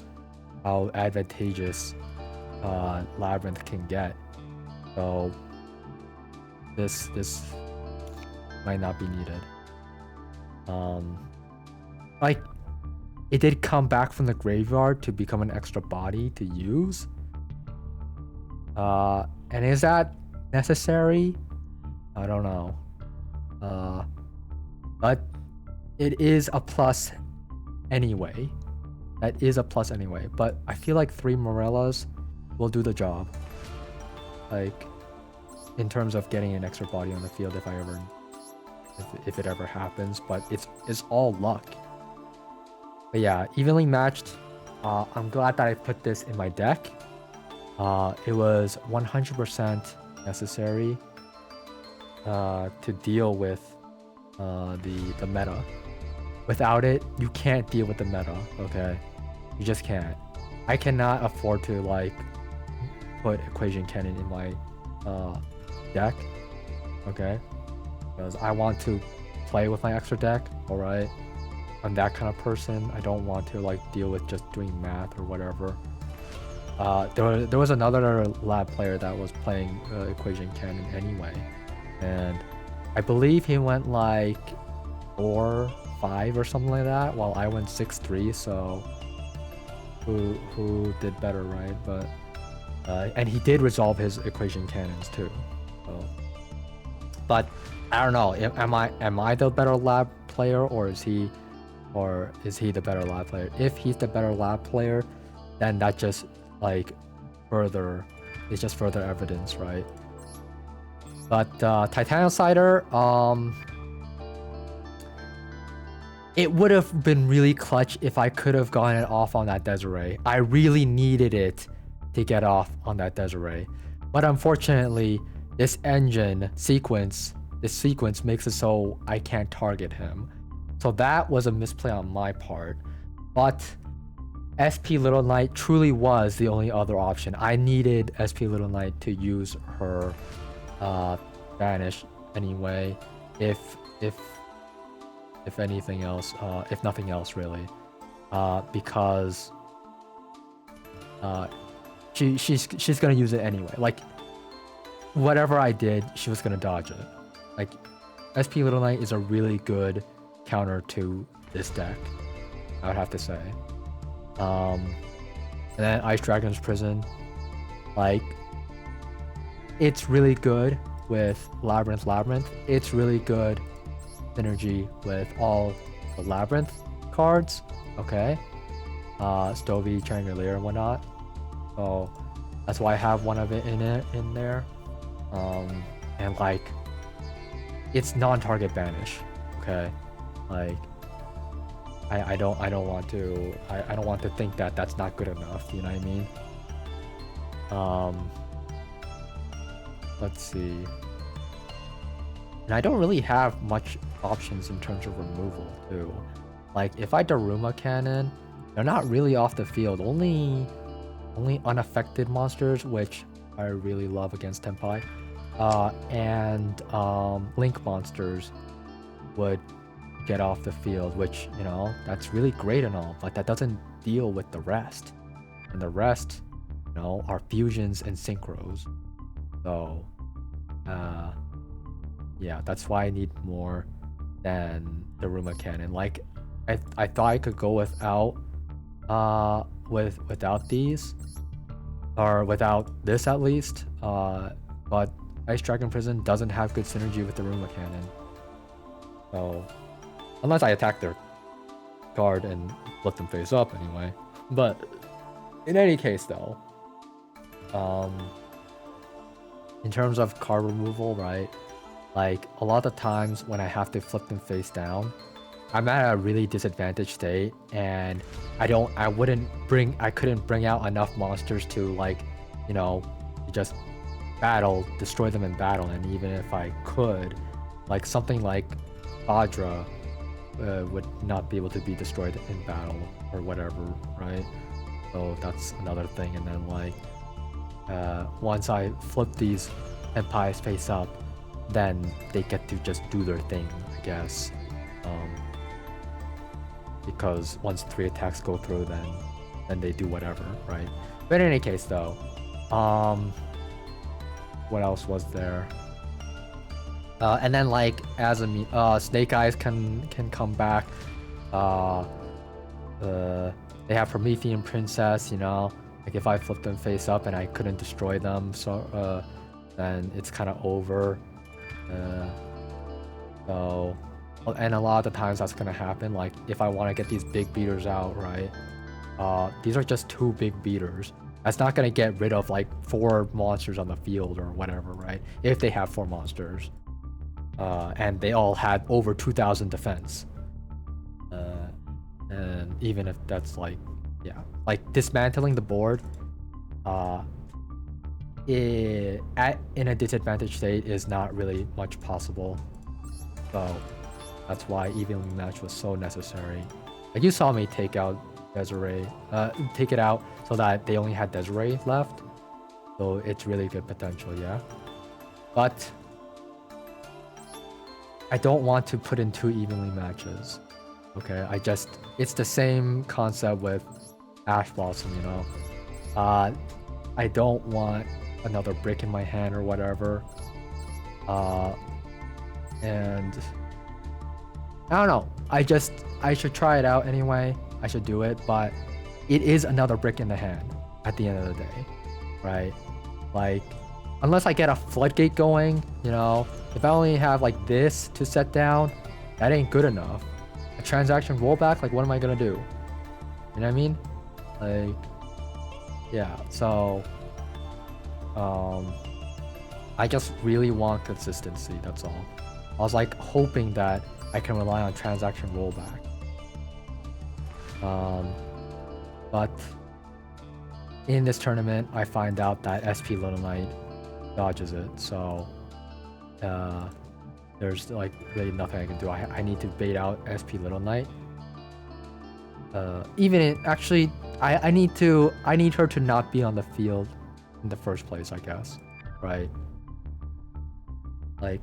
advantageous Labrynth can get. So this might not be needed. Like it did come back from the graveyard to become an extra body to use. And is that necessary? I don't know. But it is a plus anyway. That is a plus anyway. But I feel like 3 Morellas will do the job. Like, in terms of getting an extra body on the field if it ever happens. But it's all luck. But yeah, evenly matched. I'm glad that I put this in my deck. It was 100% necessary to deal with the meta. Without it, you can't deal with the meta, okay? You just can't. I cannot afford to like put Equation Cannon in my deck, okay? Because I want to play with my extra deck, alright? I'm that kind of person. I don't want to like deal with just doing math or whatever. There was another lab player that was playing Equation Cannon anyway, and I believe he went like 4-5 or something like that, while I went 6-3. So who did better, right? But and he did resolve his Equation Cannons too. So, but I don't know. Am I the better lab player, or is he the better lab player? If he's the better lab player, then that just like it's just further evidence, right? But Titanium Cider, it would have been really clutch if I could have gotten it off on that Desiree. I really needed it to get off on that Desiree. But unfortunately, this sequence makes it so I can't target him. So that was a misplay on my part. But SP Little Knight truly was the only other option. I needed SP Little Knight to use her banish anyway, if anything else, if nothing else really, because she's gonna use it anyway. Like whatever I did, she was gonna dodge it. Like SP Little Knight is a really good counter to this deck, I would have to say. And then Ice Dragon's Prison, like it's really good with Labrynth. It's really good synergy with all the Labrynth cards, okay? Stovey, Chandelier, and whatnot. So that's why I have one of it in there. And like it's non-target banish, okay? Like I don't want to think that that's not good enough, you know what I mean? Let's see. And I don't really have much options in terms of removal too. Like if I Daruma Cannon, they're not really off the field. Only unaffected monsters, which I really love against Tenpai, and Link monsters would get off the field, which, you know, that's really great and all, but that doesn't deal with the rest. And the rest, you know, are fusions and synchros. So yeah, that's why I need more than the Daruma Cannon. Like I thought I could go without without these, or without this at least, but Ice Dragon Prison doesn't have good synergy with the Daruma Cannon. So unless I attack their card and let them face up anyway. But in any case though, in terms of card removal, right? Like a lot of times when I have to flip them face down, I'm at a really disadvantaged state, and I couldn't bring out enough monsters to, like, you know, just destroy them in battle. And even if I could, like something like Badra would not be able to be destroyed in battle or whatever, right? So that's another thing. And then like once I flip these Empires face up, then they get to just do their thing, I guess. Because once 3 attacks go through, then they do whatever, right? But in any case though, what else was there? And then like as a Snake Eyes can come back. They have Promethean Princess, you know, like if I flip them face up and I couldn't destroy them, so then it's kind of over. So, and a lot of the times that's gonna happen. Like if I want to get these big beaters out, right? These are just 2 big beaters. That's not gonna get rid of like 4 monsters on the field or whatever, right? If they have 4 monsters, and they all had over 2,000 defense, and even if that's like, yeah, like dismantling the board, in a disadvantaged state is not really much possible. So That's why evenly match was so necessary. Like you saw me take out Desiree, take it out so that they only had Desiree left. So it's really good potential, yeah. But I don't want to put in 2 evenly matches. Okay, it's the same concept with Ash Blossom, you know. I don't want another brick in my hand or whatever. And I don't know. I should try it out anyway. I should do it, but it is another brick in the hand at the end of the day, right? Like, unless I get a floodgate going, you know, if I only have like this to set down, that ain't good enough. A transaction rollback, like what am I gonna do? You know what I mean? Like, yeah, so I just really want consistency, that's all. I was like hoping that I can rely on transaction rollback. But in this tournament, I find out that SP Little Knight dodges it, so there's like really nothing I can do. I need to bait out SP Little Knight. Actually, I need her to not be on the field in the first place, I guess, right? Like,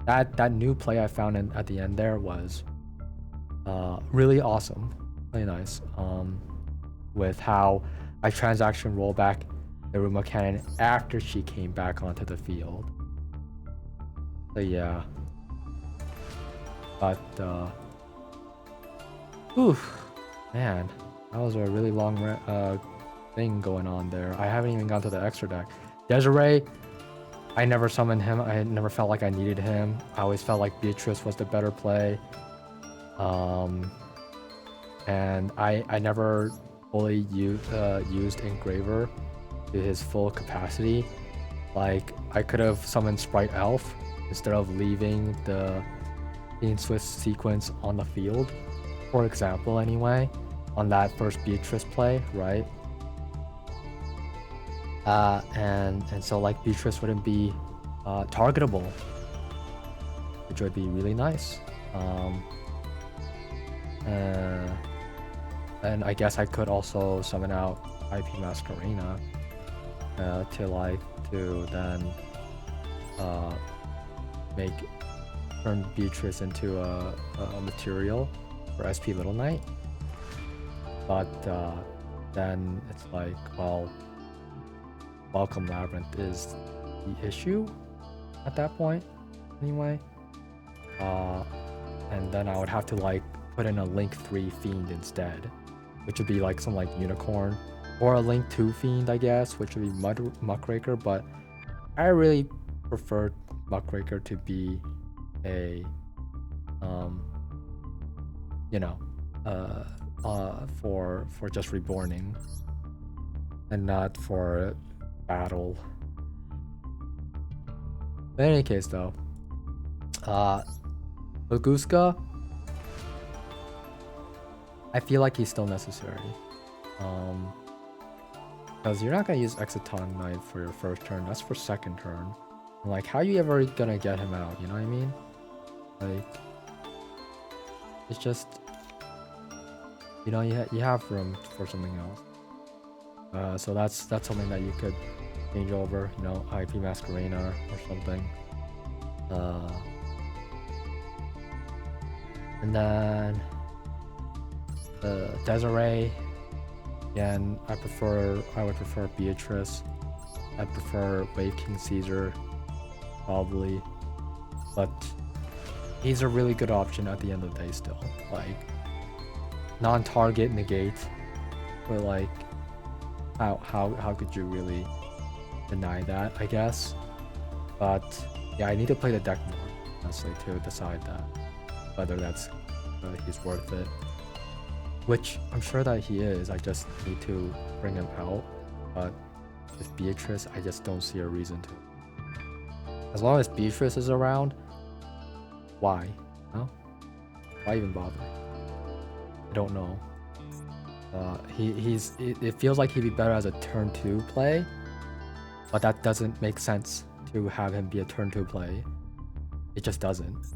that new play I found at the end there was really awesome, really nice. With how I transaction roll back the Ruma Cannon after she came back onto the field. So yeah. But man, that was a really long thing going on there. I haven't even gone to the extra deck. Desiree, I never summoned him. I never felt like I needed him. I always felt like Beatrice was the better play. And I never fully used Engraver to his full capacity. Like, I could have summoned Sprite Elf instead of leaving the Fiend Swift sequence on the field, for example, anyway, on that first Beatrice play, right? And so like Beatrice wouldn't be targetable, which would be really nice. And I guess I could also summon out IP Masquerena to then turn Beatrice into a material for SP Little Knight. But then it's like, well, Welcome Labrynth is the issue at that point, anyway. And then I would have to like put in a Link 3 Fiend instead, which would be like some like Unicorn, or a Link 2 Fiend, I guess, which would be Muckraker. But I really prefer Muckraker to be a for just reborning and not for battle. But in any case, though, Laguska, I feel like he's still necessary. Because you're not gonna use Exciton Knight for your first turn. That's for second turn. And like, how are you ever gonna get him out? You know what I mean? Like, it's just, you know, you have room for something else. So that's something that you could change over. You know, IP Masquerena or something. And then Desiree. Again, I would prefer Beatrice. I prefer Wave King Caesar, probably. But he's a really good option at the end of the day still. Like, non-target negate. But like, how could you really deny that, I guess? But yeah, I need to play the deck more, honestly, to decide that. Whether that's he's worth it. Which I'm sure that he is. I just need to bring him out. But with Beatrice, I just don't see a reason to. As long as Beatrice is around, why? No? Why even bother? I don't know. It feels like he'd be better as a turn 2 play, but that doesn't make sense to have him be a turn 2 play. It just doesn't.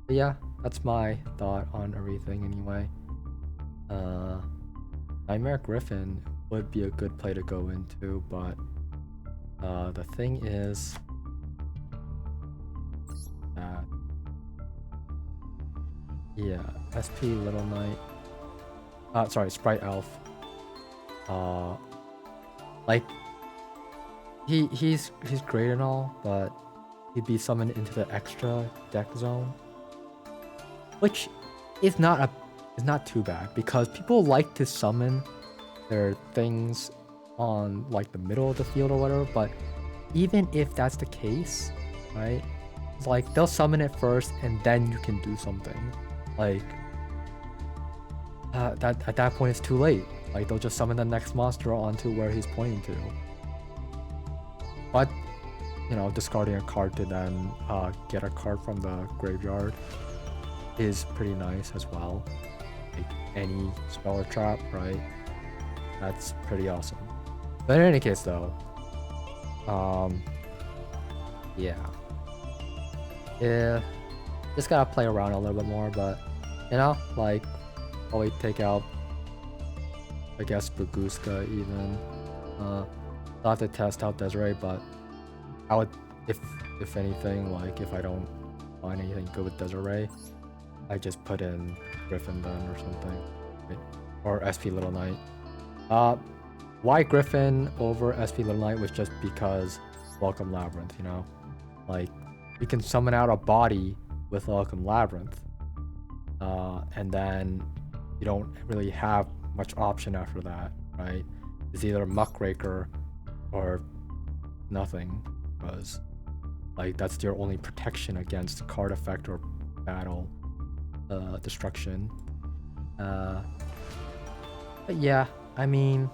But yeah, that's my thought on everything anyway. Nightmare Griffin would be a good play to go into, but the thing is that yeah, SP Little Knight. Sorry, Sprite Elf. Like he's great and all, but he'd be summoned into the extra deck zone, which is not too bad because people like to summon their things on like the middle of the field or whatever. But even if that's the case, right? It's like they'll summon it first and then you can do something. Like that at that point it's too late. Like they'll just summon the next monster onto where he's pointing to. But you know, discarding a card to then get a card from the graveyard is pretty nice as well. Like any spell or trap, right? That's pretty awesome. But in any case though, yeah, just gotta play around a little bit more, but you know, like probably take out, I guess, Baguska even. I'll have to test out Desiree, but I would, if anything, like if I don't find anything good with Desiree, I just put in Griffin then or something, right? Or SP Little Knight. Why Griffin over SP Little Knight was just because Welcome Labrynth, you know? Like, you can summon out a body with Welcome Labrynth, and then you don't really have much option after that, right? It's either Muckraker or nothing, because like that's your only protection against card effect or battle destruction. But yeah, I mean,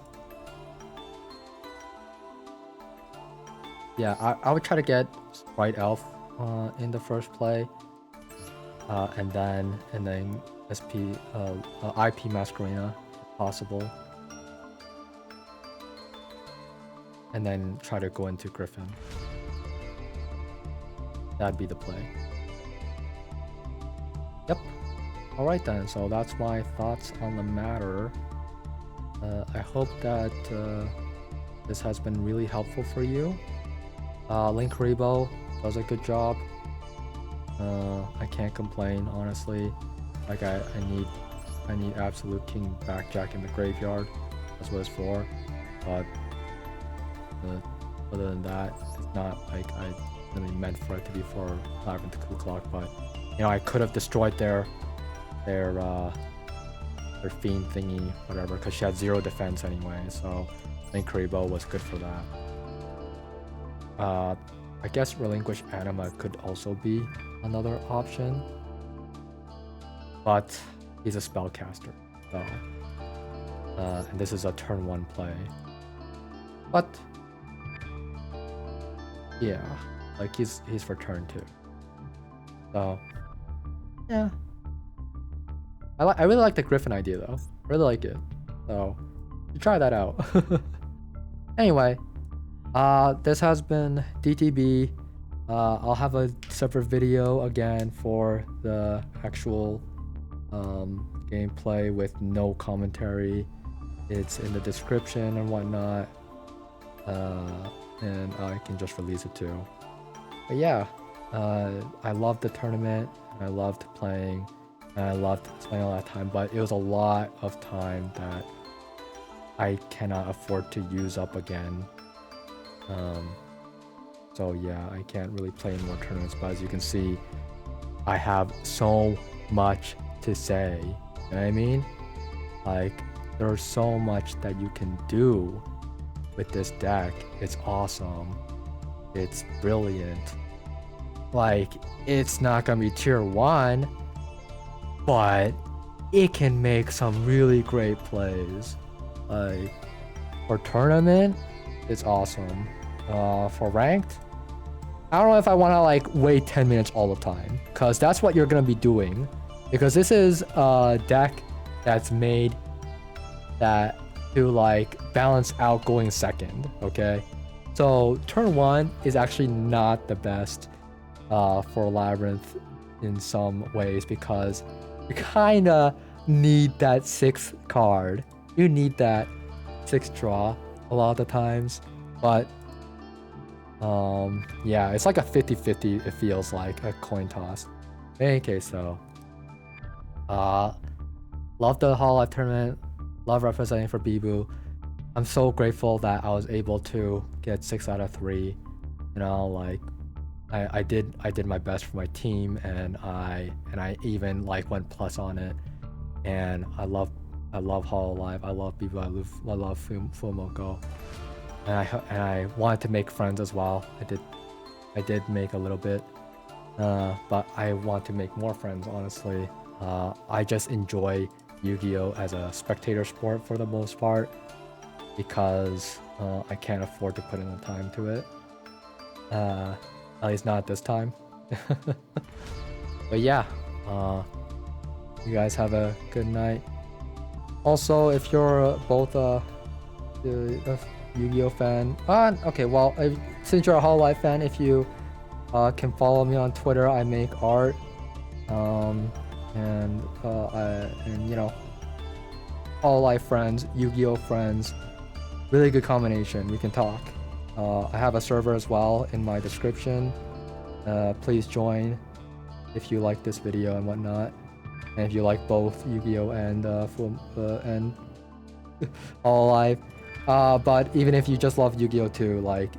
yeah, I would try to get Sprite Elf in the first play, and then SP IP Masquerena if possible, and then try to go into Griffin. That'd be the play. Yep. Alright then, so that's my thoughts on the matter. I hope that this has been really helpful for you. Link Rebo does a good job. I can't complain, honestly. Like I need absolute King Backjack in the graveyard. That's what it's for. But other than that, it's not like I really meant for it to be for Labrynth Ku Klok. But you know, I could have destroyed their fiend thingy, whatever, because she had 0 defense anyway. So Link Rebo was good for that. I guess Relinquish Anima could also be another option, but he's a spellcaster, so and this is a turn 1 play. But yeah, like he's for turn 2. So yeah, I really like the Griffin idea though. I really like it. So you try that out. Anyway, this has been DTB. I'll have a separate video again for the actual gameplay with no commentary. It's in the description and whatnot, and I can just release it too. But yeah, I loved the tournament, and I loved playing, and I loved spending all that time, but it was a lot of time that I cannot afford to use up again. So yeah, I can't really play in more tournaments, but as you can see, I have so much to say. You know what I mean? Like, there's so much that you can do with this deck. It's awesome. It's brilliant. Like, it's not gonna be tier 1, but it can make some really great plays. Like, for tournament, it's awesome. For ranked, I don't know if I want to like wait 10 minutes all the time, because that's what you're gonna be doing, because this is a deck that's made that to like balance out going second. Okay, so turn 1 is actually not the best for Labrynth in some ways, because you kinda need that 6th card. You need that 6th draw a lot of the times, but yeah, it's like a 50-50. It feels like a coin toss. In any case, though, love the Hololive tournament. Love representing for Biboo. I'm so grateful that I was able to get 6 out of 3. You know, like I did my best for my team, and I even like went plus on it. And I love Hololive. I love Biboo. I love Fumoko. And I wanted to make friends as well. I did make a little bit, but I want to make more friends. Honestly, I just enjoy Yu-Gi-Oh as a spectator sport for the most part, because I can't afford to put in the time to it. At least not this time. But yeah, you guys have a good night. Also, if you're both a Yu-Gi-Oh fan, okay, well, since you're a Hololive fan, if you can follow me on Twitter, I make art, and you know, Hololive friends, Yu-Gi-Oh friends, really good combination. We can talk. I have a server as well in my description. Please join if you like this video and whatnot, and if you like both Yu-Gi-Oh and Hololive. But even if you just love Yu-Gi-Oh too, like,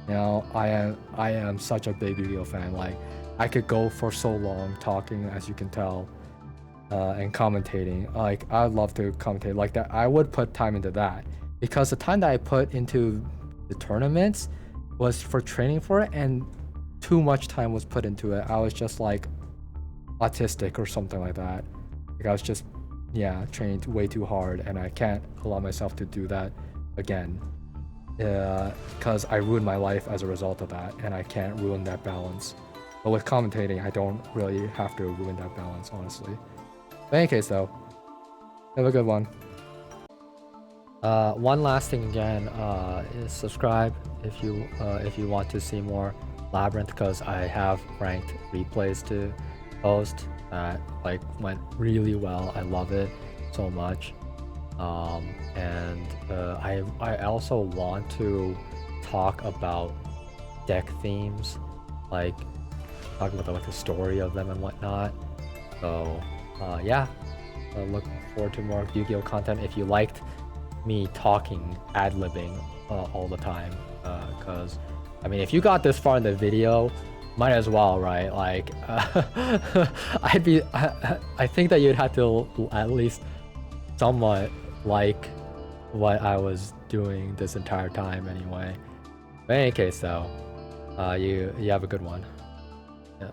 you know, I am such a big Yu-Gi-Oh fan. Like, I could go for so long talking, as you can tell, and commentating. Like, I'd love to commentate like that. I would put time into that, because the time that I put into the tournaments was for training for it, and too much time was put into it. I was just like autistic or something like that. Like, I was just, yeah, trained way too hard, and I can't allow myself to do that again, because I ruined my life as a result of that, and I can't ruin that balance. But with commentating, I don't really have to ruin that balance, honestly. But in any case, though, have a good one. One last thing again, is subscribe if you want to see more Labrynth, because I have ranked replays to post that like went really well. I love it so much. And I also want to talk about deck themes, like talk about like the story of them and whatnot. So yeah, look forward to more Yu-Gi-Oh content. If you liked me talking, ad-libbing all the time, because I mean, if you got this far in the video, might as well, right? Like, I think that you'd have to at least somewhat like what I was doing this entire time anyway. But in any case, though, you have a good one. Yeah.